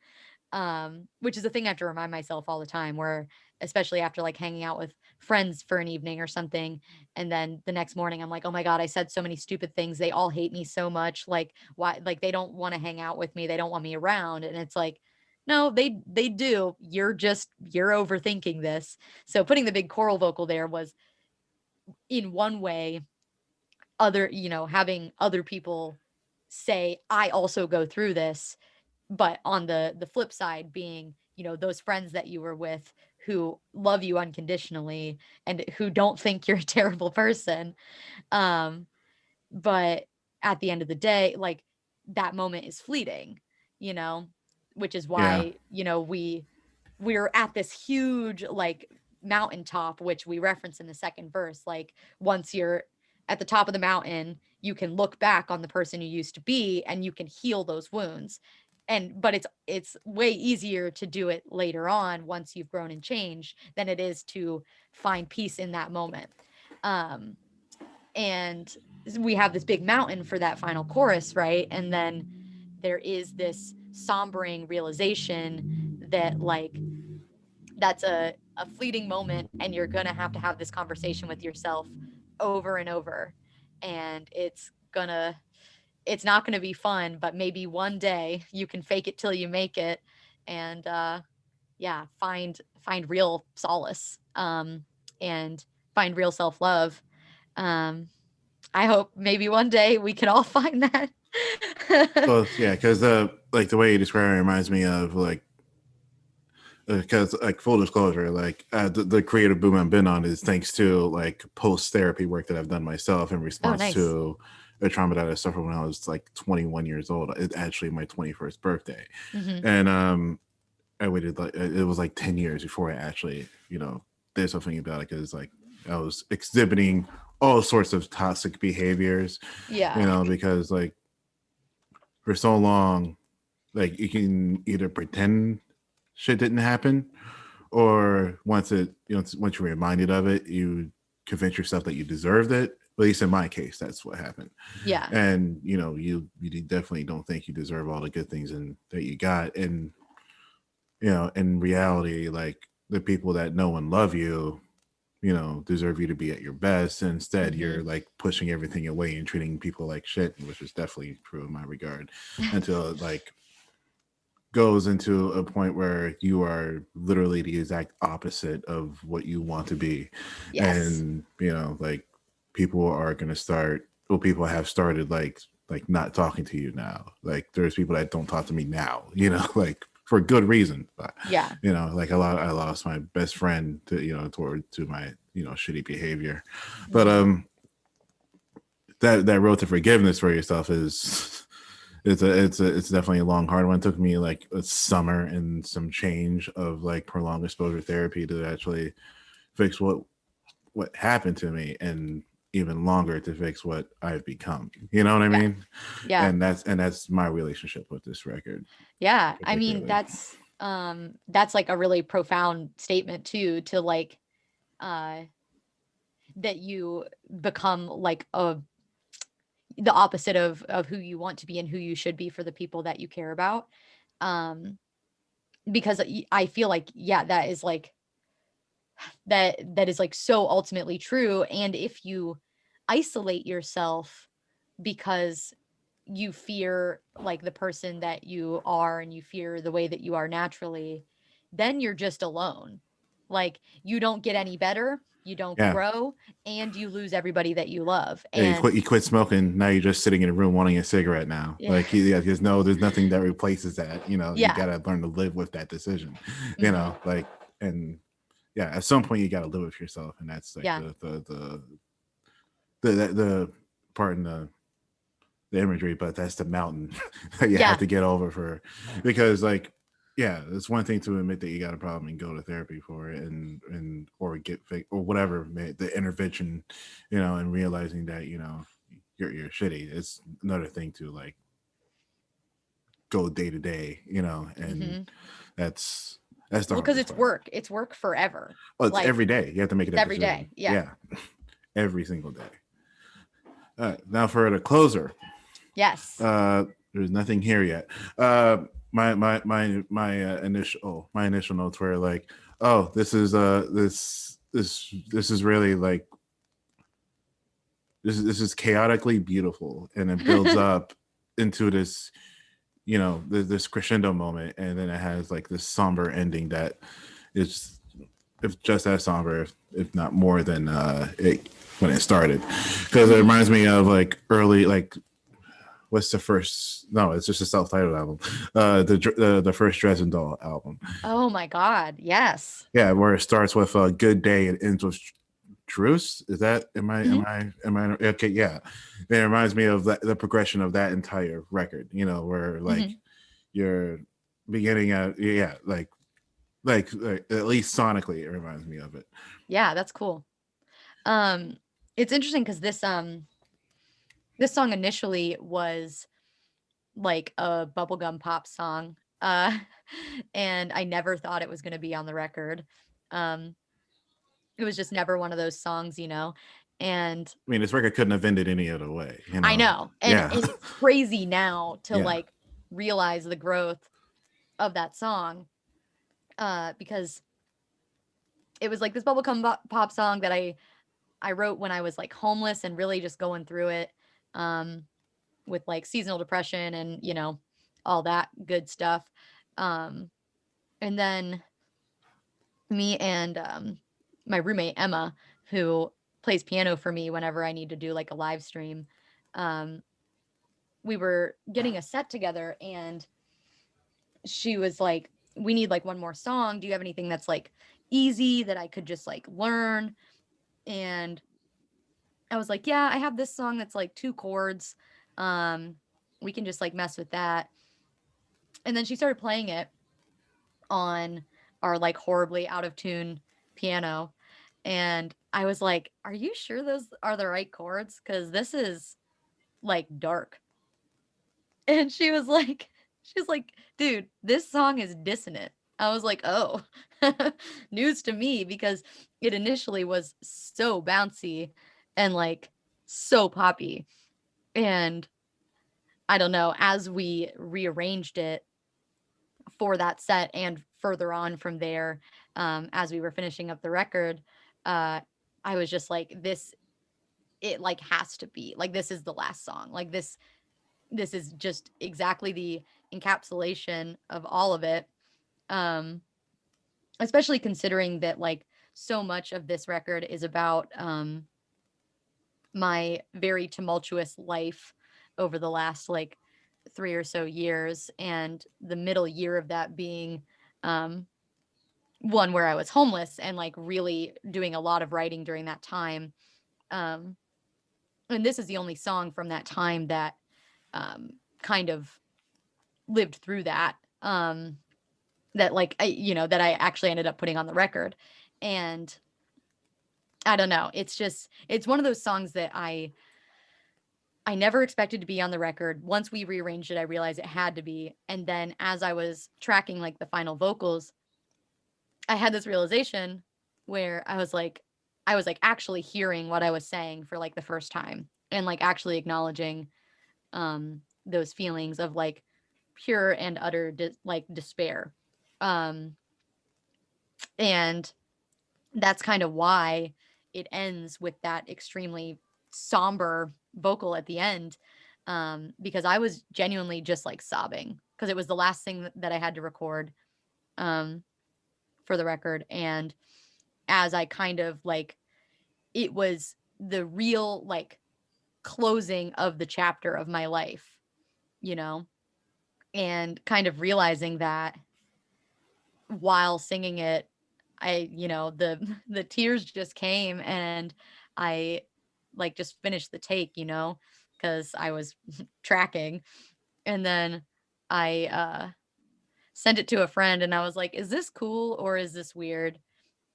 Which is a thing I have to remind myself all the time, where especially after like hanging out with friends for an evening or something, and then the next morning I'm like, oh my god, I said so many stupid things, they all hate me so much, like why, like they don't want to hang out with me, they don't want me around. And it's like, no, they do, you're overthinking this. So putting the big choral vocal there was in one way, other, having other people say I also go through this, but on the flip side being, those friends that you were with who love you unconditionally and who don't think you're a terrible person. um but at the end of the day, like that moment is fleeting, you know which is Yeah. why, we're at this huge like mountaintop, which we reference in the second verse. Like once you're at the top of the mountain, you can look back on the person you used to be and you can heal those wounds. And but it's way easier to do it later on once you've grown and changed than it is to find peace in that moment. um and we have this big mountain for that final chorus, right? And then there is this sombering realization that like that's a fleeting moment, and you're gonna have to have this conversation with yourself over and over. And it's not gonna be fun, but maybe one day you can fake it till you make it. And yeah, find real solace, and find real self-love. um I hope maybe one day we can all find that. Well, yeah, because like the way you describe it reminds me of like because like full disclosure, like the creative boom I've been on is thanks to like post therapy work that I've done myself in Oh, response nice. to a trauma that I suffered when I was like 21 years old. It's actually my 21st birthday, Hmm. and I waited like it was like 10 years before I actually did something about it because like I was exhibiting all sorts of toxic behaviors, Yeah. because like for so long, like you can either pretend shit didn't happen, or once you're reminded of it, you convince yourself that you deserved it. At least in my case, that's what happened. Yeah. And you definitely don't think you deserve all the good things and that you got. And in reality, like the people that know and love you, deserve you to be at your best. Instead, Hmm. you're like pushing everything away and treating people like shit, which is definitely true in my regard. Until it like goes into a point where you are literally the exact opposite of what you want to be. Yes. And like people are going to start, well, people have started like not talking to you now. Like there's people that don't talk to me now, like for good reason. But Yeah. like I lost my best friend to to my shitty behavior. But Hmm. that road to forgiveness for yourself is it's definitely a long hard one. It took me like a summer and some change of like prolonged exposure therapy to actually fix what happened to me, and even longer to fix what I've become. You know what I Yeah. mean? Yeah. And that's my relationship with this record Yeah. I mean, particularly. that's like a really profound statement too, to like uh that you become like the opposite of who you want to be and who you should be for the people that you care about. Um, because I feel like, yeah, that is like that is like so ultimately true. And if you isolate yourself because you fear like the person that you are and you fear the way that you are naturally, then you're just alone. Like you don't get any better, you don't Yeah. grow, and you lose everybody that you love. Yeah, And you quit smoking. Now you're just sitting in a room wanting a cigarette now. yeah, Like, yeah, there's nothing that replaces that. You yeah, got to learn to live with that decision, hmm, like, and yeah, at some point you got to live with yourself. And that's like yeah, the pardon the imagery, but that's the mountain that you have yeah, to get over because like, yeah, it's one thing to admit that you got a problem and go to therapy for it and or get or whatever the intervention, and realizing that you're shitty. It's another thing to like go day to day, and hmm. that's that's the Well, because hardest it's part. work. It's work forever. Oh, it's Like every day. You have to make that every day. decision. Yeah. Yeah, every single day. All right, now for the closer. Yes. Uh, there's nothing here yet. Uh, my initial notes were like, oh, this is really like this is chaotically beautiful, and it builds up into this this crescendo moment, and then it has like this somber ending that is if just as somber, if not more than it when it started, because it Hmm. reminds me of like early like what's the first? No, it's just a self-titled album. The first Dresden Doll album. Oh my God. Yes. Yeah, where it starts with a good day and ends with truce. Is that Hmm. am I okay? Yeah, it reminds me of the progression of that entire record. Where like Hmm. you're beginning at yeah, like at least sonically, it reminds me of it. Yeah, that's cool. Um, it's interesting because this song initially was like a bubblegum pop song. And I never thought it was gonna be on the record. Um, it was just never one of those songs, you know? And I mean, this record couldn't have ended any other way. I know, and Yeah, it's crazy now to, yeah. like, realize the growth of that song, because it was, like, this bubblegum pop song that I wrote when I was, like, homeless and really just going through it, um, with, like, seasonal depression and, all that good stuff, um, and then me and, my roommate, Emma, who plays piano for me whenever I need to do, like, a live stream, um, we were getting a set together and she was like, "We need like one more song. Do you have anything that's like easy that I could just like learn?" And I was like, "Yeah, I have this song that's like two chords. Um, we can just like mess with that." And then she started playing it on our like horribly out of tune piano. And I was like, "Are you sure those are the right chords? Because this is like dark." And she was like, "Dude, this song is dissonant." I was like, "Oh, news to me," because it initially was so bouncy and like so poppy. And I don't know, as we rearranged it for that set and further on from there, as we were finishing up the record, uh, I was just like, it like has to be like, this is the last song. Like this is just exactly the encapsulation of all of it. Um, especially considering that like so much of this record is about my very tumultuous life over the last like 3 or so years, and the middle year of that being um, one where I was homeless and like really doing a lot of writing during that time. Um, and this is the only song from that time that kind of lived through that. That like that I actually ended up putting on the record. And I don't know, it's one of those songs that I never expected to be on the record. Once we rearranged it, I realized it had to be. And then as I was tracking like the final vocals, I had this realization where I was like actually hearing what I was saying for like the first time and like actually acknowledging those feelings of like pure and utter like despair. Um, and that's kind of why it ends with that extremely somber vocal at the end. Because I was genuinely just like sobbing because it was the last thing that I had to record, um, for the record. And as I kind of like, it was the real like closing of the chapter of my life, you know, and kind of realizing that while singing it, the the tears just came, and I like just finished the take, because I was tracking. And then I sent it to a friend and I was like, is this cool or is this weird?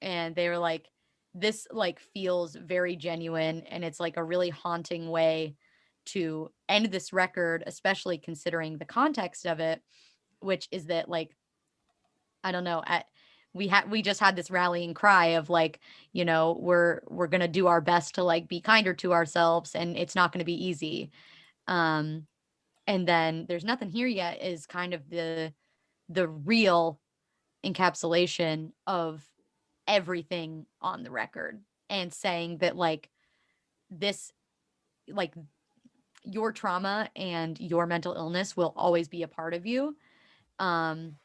And they were like, this like feels very genuine, and it's like a really haunting way to end this record, especially considering the context of it, which is that like, I don't know, we just had this rallying cry of like, we're going to do our best to like be kinder to ourselves, and it's not going to be easy. Um and then there's nothing here yet is kind of the real encapsulation of everything on the record, and saying that like this, like, your trauma and your mental illness will always be a part of you. um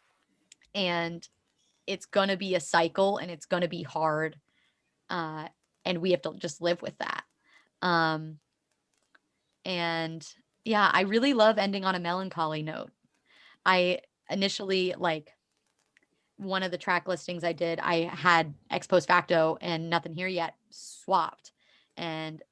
and it's going to be a cycle, and it's going to be hard, uh and we have to just live with that. um and yeah, I really love ending on a melancholy note. I initially, like, one of the track listings I did, I had Ex Post Facto and Nothing Here Yet swapped, and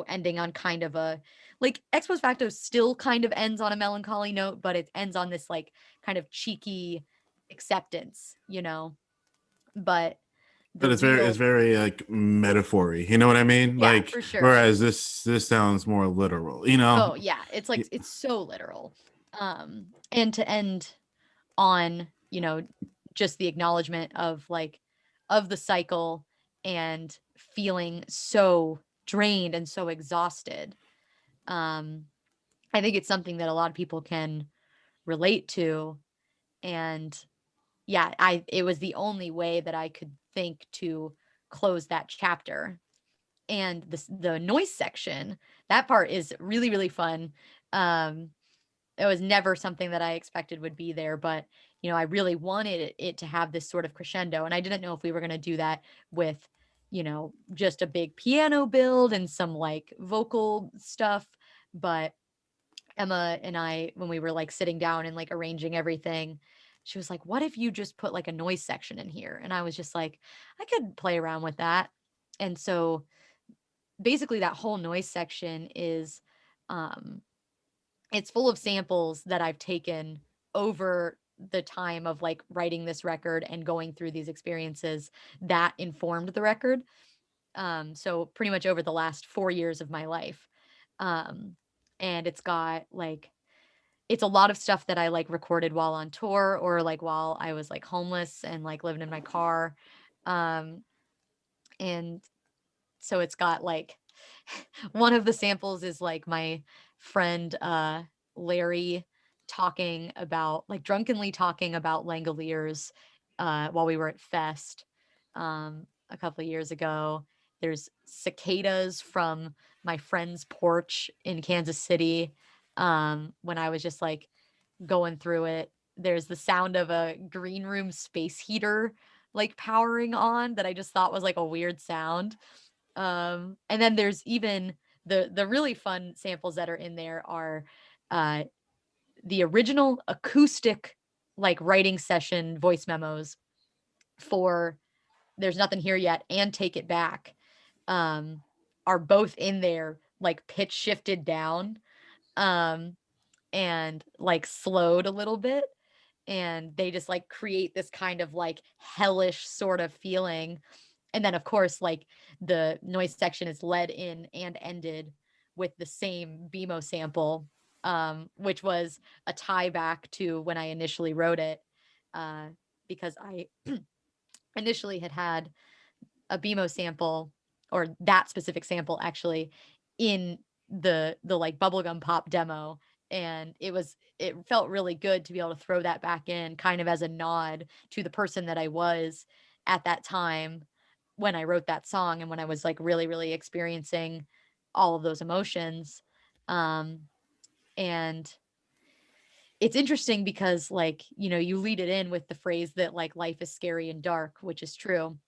ending on kind of a, like, Ex Post Facto still kind of ends on a melancholy note, but it ends on this like kind of cheeky acceptance, but the But it's real, very like metaphory. You know what I mean? yeah, Like, for sure. whereas this sounds more literal. You know? Oh yeah, it's like it's so literal. And to end on, just the acknowledgement of like, of the cycle, and feeling so drained and so exhausted. Um I think it's something that a lot of people can relate to. And yeah, I it was the only way that I could think to close that chapter. And the noise section, that part is really, really fun. Um it was never something that I expected would be there, but I really wanted it to have this sort of crescendo, and I didn't know if we were going to do that with, just a big piano build and some like vocal stuff. But Emma and I, when we were like sitting down and like arranging everything, she was like, "What if you just put like a noise section in here?" And I was just like, "I could play around with that." And so basically that whole noise section is, um it's full of samples that I've taken over the time of like writing this record and going through these experiences that informed the record. So pretty much over the last 4 years of my life. Um, and it's got like, it's a lot of stuff that I like recorded while on tour, or like while I was like homeless and like living in my car. Um, and so it's got like, one of the samples is like my friend Larry talking about, like, drunkenly talking about Langoliers while we were at Fest a couple of years ago. There's cicadas from my friend's porch in Kansas City, when I was just like going through it. There's the sound of a green room space heater like powering on that I just thought was like a weird sound. And then there's even the really fun samples that are in there are uh the original acoustic like writing session voice memos for There's Nothing Here Yet and Take It Back, um are both in there, like pitch shifted down, um and like slowed a little bit, and they just like create this kind of like hellish sort of feeling. And then of course, like, the noise section is led in and ended with the same BMO sample, which was a tie back to when I initially wrote it, uh, because I initially had a BMO sample, or that specific sample actually, in the like bubblegum pop demo. And it felt really good to be able to throw that back in kind of as a nod to the person that I was at that time when I wrote that song and when I was like really, really experiencing all of those emotions. Um, and it's interesting because like, you lead it in with the phrase that like life is scary and dark, which is true.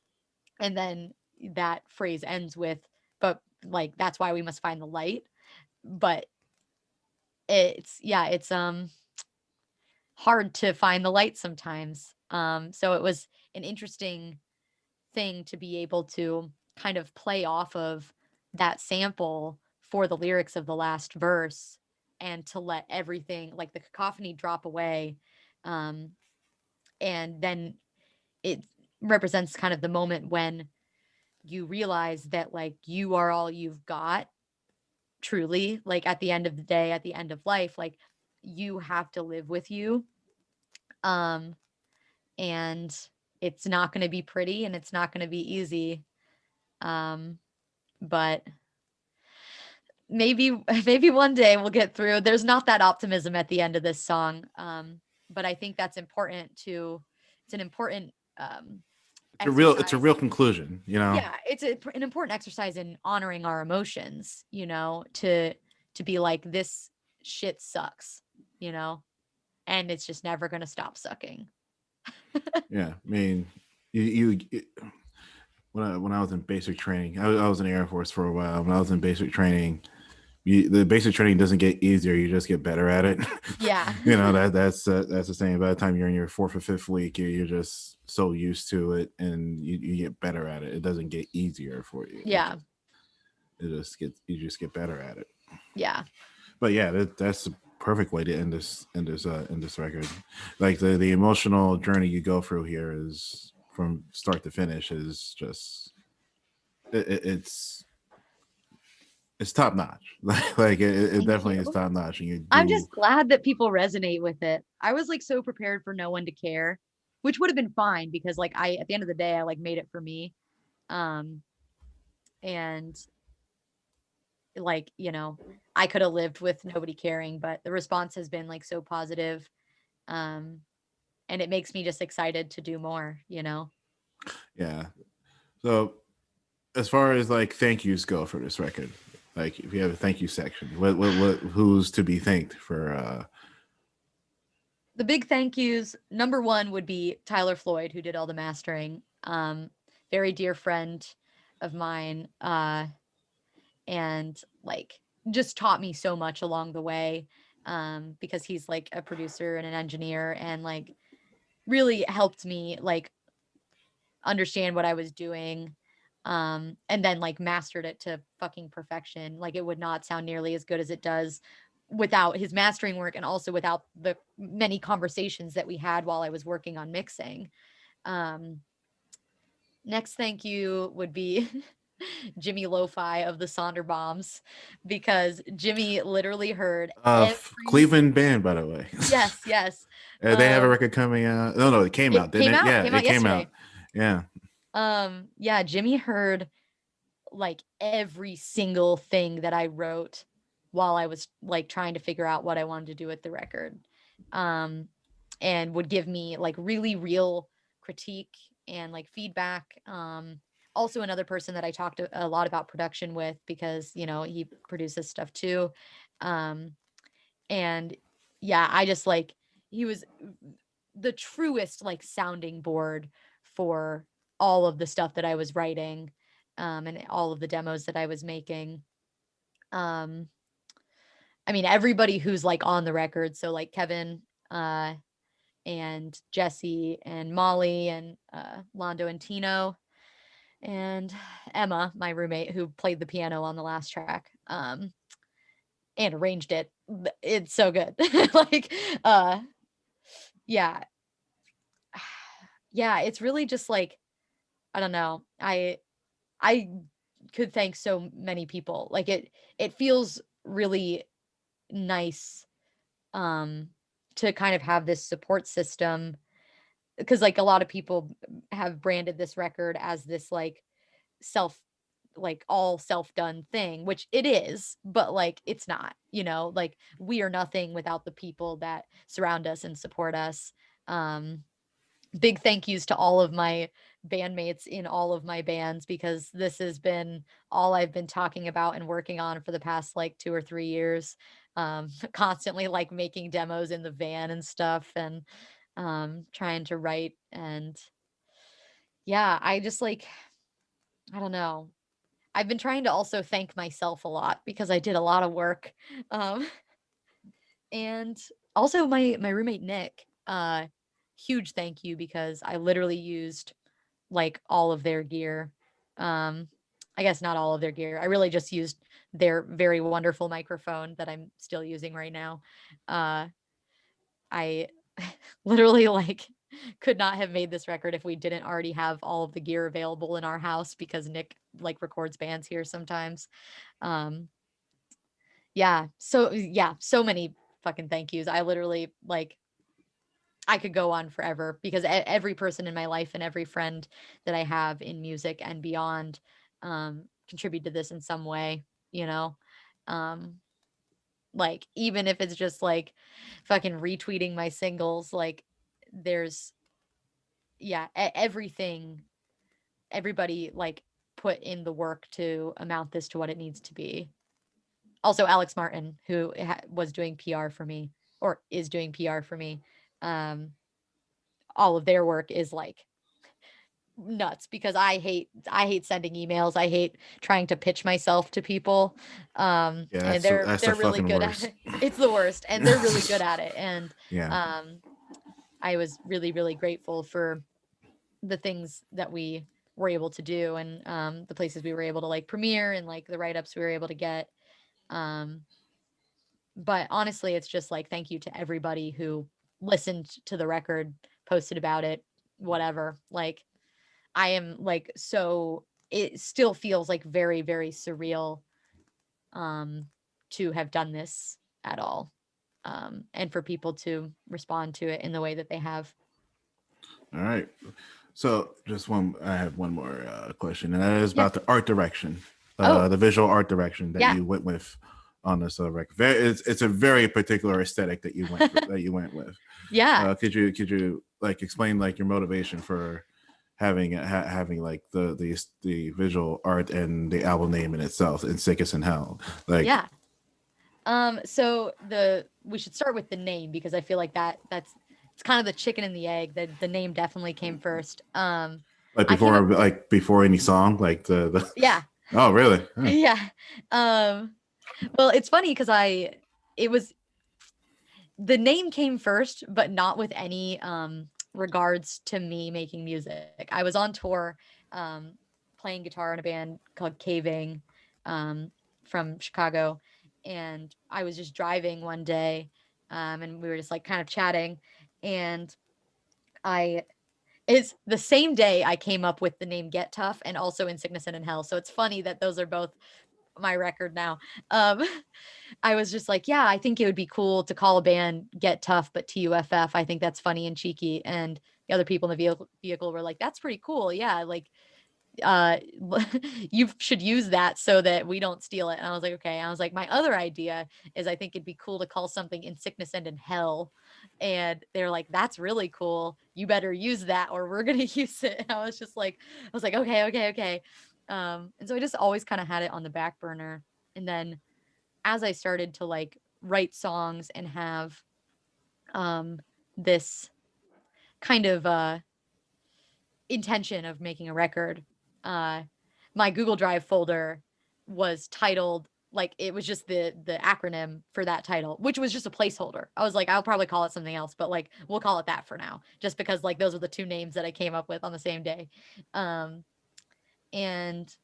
And then that phrase ends with, but like, that's why we must find the light. But it's hard to find the light sometimes. So it was an interesting thing to be able to kind of play off of that sample for the lyrics of the last verse and to let everything like the cacophony drop away. Um, and then it represents kind of the moment when you realize that like you are all you've got truly, like at the end of the day, at the end of life, like you have to live with you. Um, and it's not going to be pretty and it's not going to be easy. Um, but maybe maybe one day we'll get through. There's not that optimism at the end of this song. But I think that's important to it's an important It's a exercise. real conclusion, you know. Yeah, it's an important exercise in honoring our emotions, to be like this shit sucks, you know, and it's just never going to stop sucking. Yeah, I mean, you when I was in basic training, I was in the Air Force for a while. When I was in basic training, the basic training doesn't get easier; you just get better at it. Yeah. You know that's the same. By the time you're in your fourth or fifth week, you're just so used to it, and you get better at it. It doesn't get easier for you. Yeah. It just gets you just get better at it. Yeah. But yeah, that's the perfect way to end this record. Like the emotional journey you go through here is from start to finish is just it's it's top notch. Like it Thank definitely is you. top notch, and you I'm do. just glad that people resonate with it. I was like so prepared for no one to care, which would have been fine because like I at the end of the day I like made it for me. Um and like, I could have lived with nobody caring, but the response has been like so positive. Um and it makes me just excited to do more. Yeah. So as far as like thank yous go for this record, like if you have a thank you section, what who's to be thanked for? The big thank yous, number 1 would be Tyler Floyd who did all the mastering. Very dear friend of mine. And like just taught me so much along the way, because he's like a producer and an engineer and like really helped me like understand what I was doing, and then like mastered it to fucking perfection. Like it would not sound nearly as good as it does without his mastering work and also without the many conversations that we had while I was working on mixing. um Next thank you would be Jimmy Lo-Fi of the Sonder Bombs, because Jimmy literally heard every Cleveland band, by the way. yes, yes. They have a Um, record coming out. No, it came it out, didn't came it? out, Yeah, came it out came out. yesterday. Yeah. Yeah, Jimmy heard like every single thing that I wrote while I was like trying to figure out what I wanted to do with the record. Um, and would give me like really real critique and like feedback. Also another person that I talked a lot about production with because, he produces stuff too. Um, and yeah, I just like he was the truest like sounding board for all of the stuff that I was writing, and all of the demos that I was making. Um, I mean, everybody who's like on the record, so like Kevin, and Jesse and Molly and Londo and Tino and Emma, my roommate who played the piano on the last track, and arranged it. It's so good. Like, yeah, yeah, it's really just like I don't know. I could thank so many people. Like it feels really nice, um to kind of have this support system because like a lot of people have branded this record as this like self like all self-done thing, which it is, but like it's not, like we are nothing without the people that surround us and support us. Um Big thank yous to all of my bandmates in all of my bands, because this has been all I've been talking about and working on for the past like 2 or 3 years. Constantly like making demos in the van and stuff, and trying to write. And yeah, I just like, I don't know. I've been trying to also thank myself a lot because I did a lot of work. Um, and also my roommate Nick, huge thank you, because I literally used like all of their gear. Um, I guess not all of their gear. I really just used their very wonderful microphone that I'm still using right now. Uh, I literally like could not have made this record if we didn't already have all of the gear available in our house, because Nick like records bands here sometimes. Um, yeah, so many fucking thank yous. I literally like I could go on forever, because every person in my life and every friend that I have in music and beyond contribute to this in some way, you know? Um, like, even if it's just like fucking retweeting my singles, like, there's, yeah, everything, everybody like put in the work to amount this to what it needs to be. Also, Alex Martin, who was doing PR for me, or is doing PR for me. Um, all of their work is like nuts, because I hate sending emails. I hate trying to pitch myself to people. Yeah, And they're that's the they're really fucking good at worst. it. It's the worst, and they're really good at it. And Yeah. um I was really, really grateful for the things that we were able to do, and the places we were able to like premiere, and like the write-ups we were able to get. Um but honestly, it's just like thank you to everybody who listened to the record, posted about it, whatever. Like, I am like, so it still feels like very, very surreal um to have done this at all. And for people to respond to it in the way that they have. All right. So just one, I have one more question, and that is Yeah. about the art direction, Oh, the visual art direction that yeah. you went with on this record. It's a very particular aesthetic that you that you went with. Yeah. Could you like explain like your motivation for having like the visual art and the album name in itself in Sickest in Hell? Like, Yeah. So we should start with the name, because I feel like that's it's kind of the chicken and the egg. The name definitely came first. I came up like before any song, like the Yeah. oh really? Huh. Yeah. Um well, it's funny because it was the name came first, but not with any regards to me making music. I was on tour um playing guitar in a band called Caving from Chicago, and I was just driving one day, and we were just like kind of chatting, and I it's the same day I came up with the name Get Tuff, and also In Sickness and in Hell. So it's funny that those are both my record now. Um I was just like, yeah, I think it would be cool to call a band Get Tuff, but TUFF. I think that's funny and cheeky. And the other people in the vehicle were like, that's pretty cool. Yeah, like uh you should use that so that we don't steal it. And I was like, okay. I was like, my other idea is I think it'd be cool to call something In Sickness and in Hell. And they're like, that's really cool. You better use that or we're gonna use it. And I was like, okay, okay, okay. And so I just always kind of had it on the back burner. And then as I started to like write songs and have um this kind of intention of making a record, uh my Google Drive folder was titled, like it was just the acronym for that title, which was just a placeholder. I was like, I'll probably call it something else, but like we'll call it that for now, just because like those were the two names that I came up with on the same day. Um and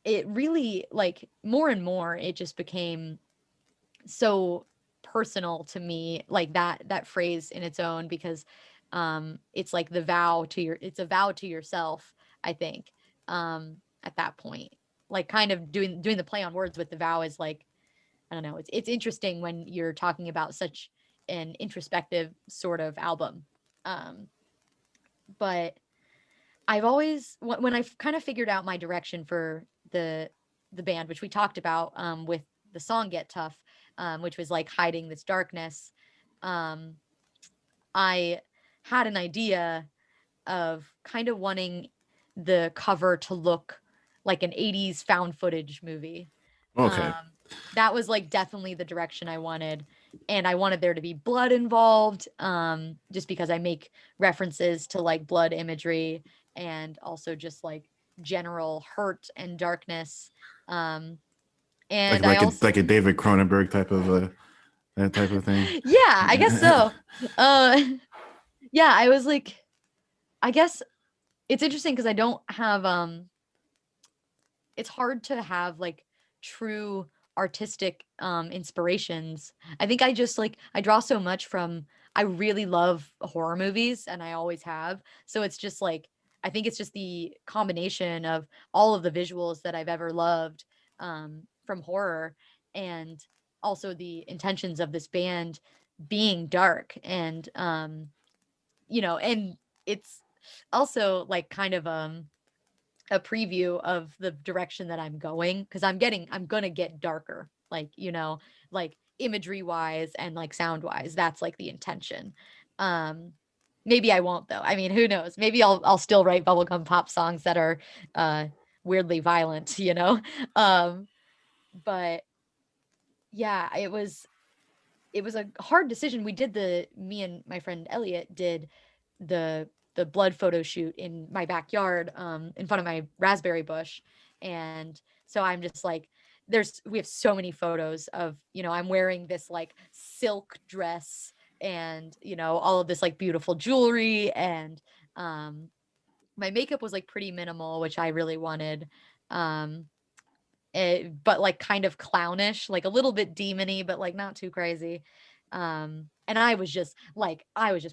it really like more and more it just became so personal to me, like that phrase in its own, because it's like it's a vow to yourself, I think. At that point, like kind of doing the play on words with the vow is like, I don't know, it's interesting when you're talking about such an introspective sort of album. um but I've always when I've kind of figured out my direction for the the band, which we talked about with the song Get Tuff, which was like hiding this darkness. Um, I had an idea of kind of wanting the cover to look like an 80s found footage movie. Okay. Um, that was like definitely the direction I wanted. And I wanted there to be blood involved, just because I make references to like blood imagery and also just like general hurt and darkness. Um, Like and I like a also, like a David Cronenberg type of that type of thing. yeah, I guess so. Uh, yeah, I was like, I guess it's interesting because I don't have it's hard to have like true artistic inspirations. I think I just like I draw so much from I really love horror movies and I always have. So it's just like I think it's just the combination of all of the visuals that I've ever loved from horror and also the intentions of this band being dark and and it's also like kind of a preview of the direction that I'm going because I'm gonna get darker, like, like imagery wise and like sound wise. That's like the intention. Um, maybe I won't though. I mean, who knows? Maybe I'll still write bubblegum pop songs that are uh weirdly violent, Um, but yeah, it was a hard decision. Me and my friend Elliot did the blood photo shoot in my backyard, in front of my raspberry bush. And so I'm just like, we have so many photos of, I'm wearing this like silk dress and, all of this like beautiful jewelry. And um, my makeup was like pretty minimal, which I really wanted. Um, but like kind of clownish, like a little bit demony, but like not too crazy. And I was just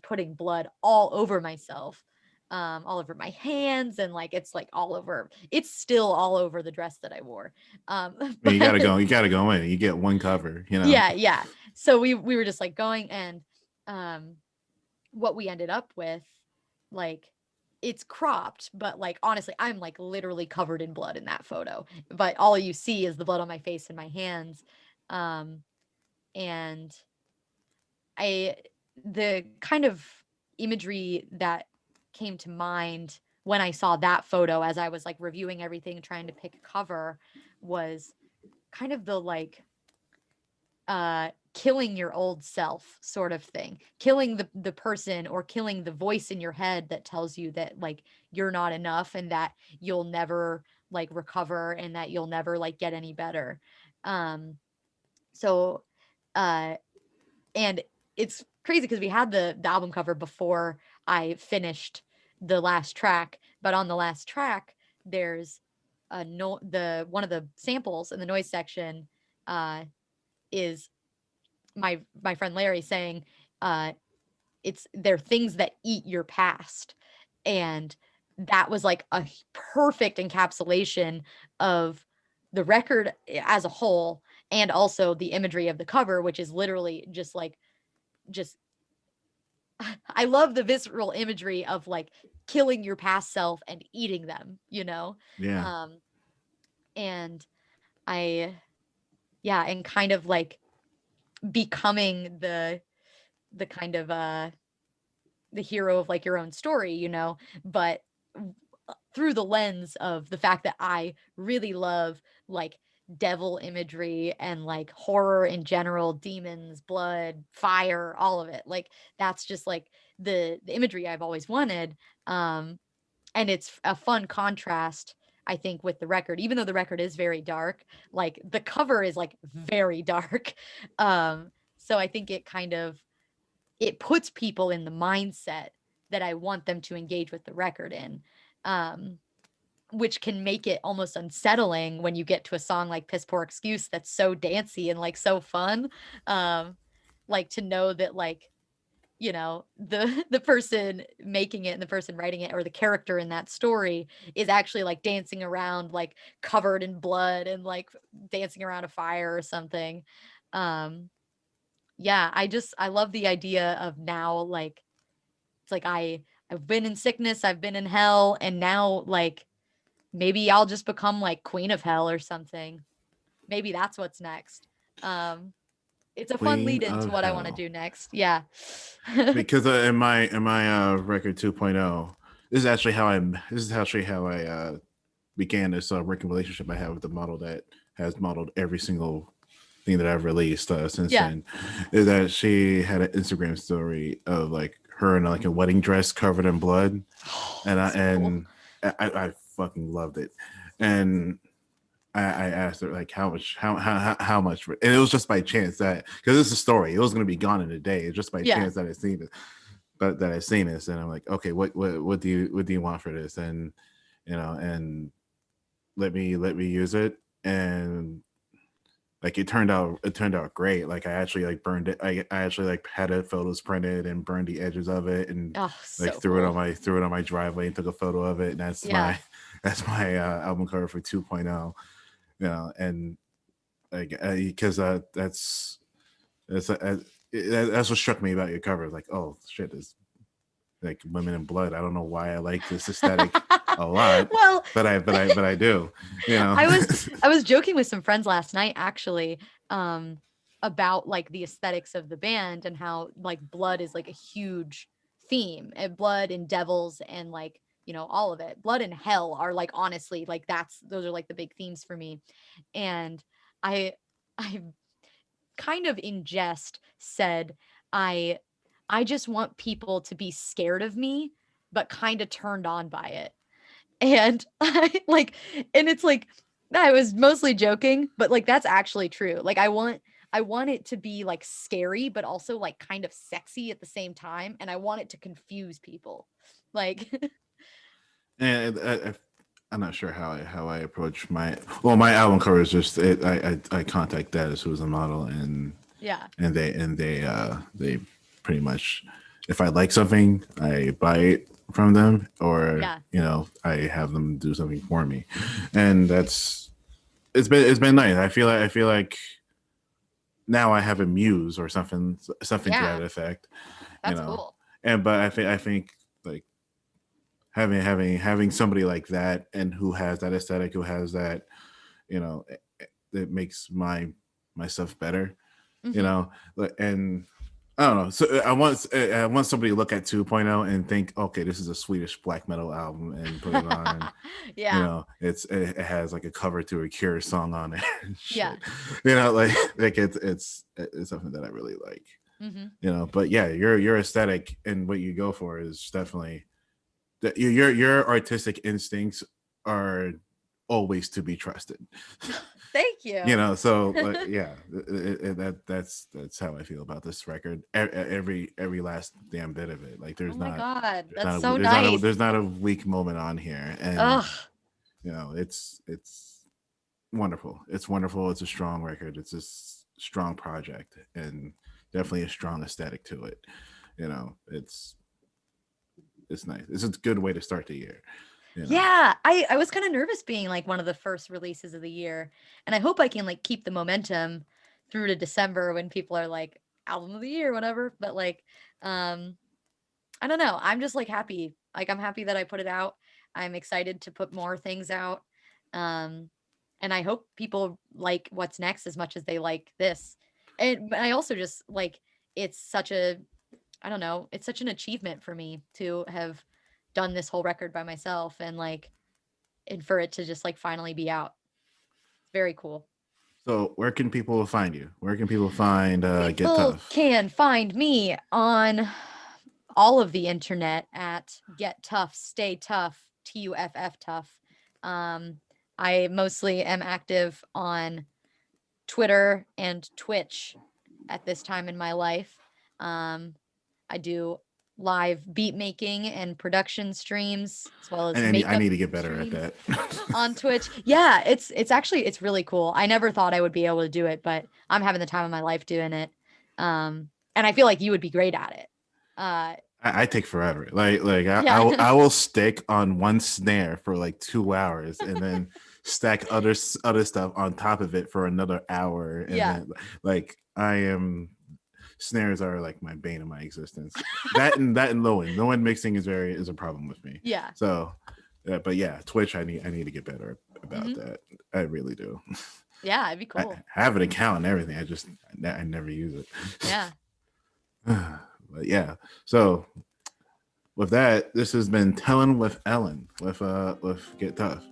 putting blood all over myself, all over my hands, and like it's like all over. It's still all over the dress that I wore. I mean, But you gotta go in. You get one cover, you know. yeah, yeah. So we were just like going, and um, what we ended up with, like, it's cropped, but like honestly, I'm like literally covered in blood in that photo. But all you see is the blood on my face and my hands. Um, and I the kind of imagery that came to mind when I saw that photo as I was like reviewing everything, trying to pick a cover, was kind of the like killing your old self sort of thing, killing the person or killing the voice in your head that tells you that like you're not enough and that you'll never like recover and that you'll never like get any better. Um so uh and it's crazy because we had the album cover before I finished the last track, but on the last track there's a no the one of the samples in the noise section uh is my friend Larry saying, uh, they're things that eat your past. And that was like a perfect encapsulation of the record as a whole and also the imagery of the cover, which is literally just I love the visceral imagery of like killing your past self and eating them. Yeah. Um, and I, yeah, and kind of like becoming the kind of the hero of like your own story, but through the lens of the fact that I really love like devil imagery and like horror in general, demons, blood, fire, all of it. Like that's just like the imagery I've always wanted. Um and it's a fun contrast, I think, with the record. Even though the record is very dark, like the cover is like very dark. So I think it puts people in the mindset that I want them to engage with the record in, um, which can make it almost unsettling when you get to a song like Piss Poor Excuse that's so dancey and like so fun. Um, like to know that like, the person making it and the person writing it or the character in that story is actually like dancing around like covered in blood and like dancing around a fire or something. Um, yeah, I love the idea of now, like, it's like I've been in sickness, I've been in hell, and now, like, maybe I'll just become like Queen of Hell or something. Maybe that's what's next. Um, it's a fun Queen lead into of what I want to Hell. do next. Yeah. Because in my record 2.0, this is actually how I began this working relationship I have with the model that has modeled every single thing that I've released since Yeah. then. Is that she had an Instagram story of like her in like a wedding dress covered in blood, and I So cool. and I fucking loved it, and I asked her like how much, and it was just by chance that because it's a story, it was going to be gone in a day. It's just by Yeah. chance that I seen it, but that I seen this, and I'm like, okay, what do you want for this, and and let me use it, and like it turned out great. Like I actually like burned it. I actually like had it photos printed and burned the edges of it, and Oh, like so threw it on cool. my driveway and took a photo of it, and that's Yeah. my that's my album cover for 2.0. And like because that's that's what struck me about your cover. Like, oh shit, there's like women in blood. I don't know why I like this aesthetic a lot, Well, but I do. You know. I was I was joking with some friends last night actually, um, about like the aesthetics of the band and how like blood is like a huge theme, and blood and devils and like, all of it. Blood and hell are like honestly like those are like the big themes for me. And I I kind of in jest said I I just want people to be scared of me but kind of turned on by it. And I like and it's like I was mostly joking, but like that's actually true. Like I want it to be like scary but also like kind of sexy at the same time, and I want it to confuse people. Like And I'm not sure how I approach my album cover is just I contact Dennis, who's a model, and yeah. they pretty much, if I like something, I buy it from them, or Yeah. I have them do something for me, and it's been nice. I feel like now I have a muse or something to that Yeah. effect, you That's know. cool. And but I think like having somebody like that, and who has that aesthetic, who has that, that makes my stuff better, Mhm. and I don't know. So I want somebody to look at 2.0 and think, okay, this is a Swedish black metal album, and put it on, and Yeah. it has like a cover to a Cure song on it and Yeah. shit. Like it's something that I really like. Mhm. But yeah, your aesthetic and what you go for is definitely that your artistic instincts are always to be trusted. Thank you. So like, yeah, that's how I feel about this record. Every last damn bit of it. Like Oh there's my not god, there's that's not a so there's not a nice. there's not a weak moment on here, and Ugh. it's wonderful. It's wonderful. It's a strong record. It's a strong project, and definitely a strong aesthetic to it. It's nice. It's a good way to start the year. You know. Yeah, I was kind of nervous being like one of the first releases of the year, and I hope I can like keep the momentum through to December when people are like album of the year, whatever. But like, um, I don't know. I'm just like happy. Like I'm happy that I put it out. I'm excited to put more things out. Um, and I hope people like what's next as much as they like this. And but I also just like it's such a I don't know, it's such an achievement for me to have done this whole record by myself and like and for it to just like finally be out. It's very cool. So where can people find you? Where can people find Get People Tough? can find me on all of the internet at Get Tuff, Stay Tough, TUFF Tough. Um, I mostly am active on Twitter and Twitch at this time in my life. Um, I do live beat making and production streams as well as And I makeup need to get better at streams that. on Twitch. Yeah, it's actually it's really cool. I never thought I would be able to do it, but I'm having the time of my life doing it. And I feel like you would be great at it. Uh, I take forever. Like yeah. I will stick on one snare for like 2 hours, and then stack other stuff on top of it for another hour, and Yeah. then like I am snares are like my bane of my existence. That and low end mixing is a problem with me. Yeah. So But yeah, Twitch. I need to get better about Mhm. that. I really do. Yeah, it'd be I cool. have an account and everything. I never use it. Yeah. But yeah. So with that, this has been Tellin with Ellen with Get Tuff.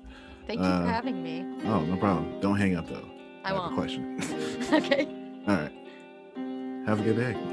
Thank you for having me. Oh, no problem. Don't hang up though. I I have a won't. question. Okay. All right. Have a good day.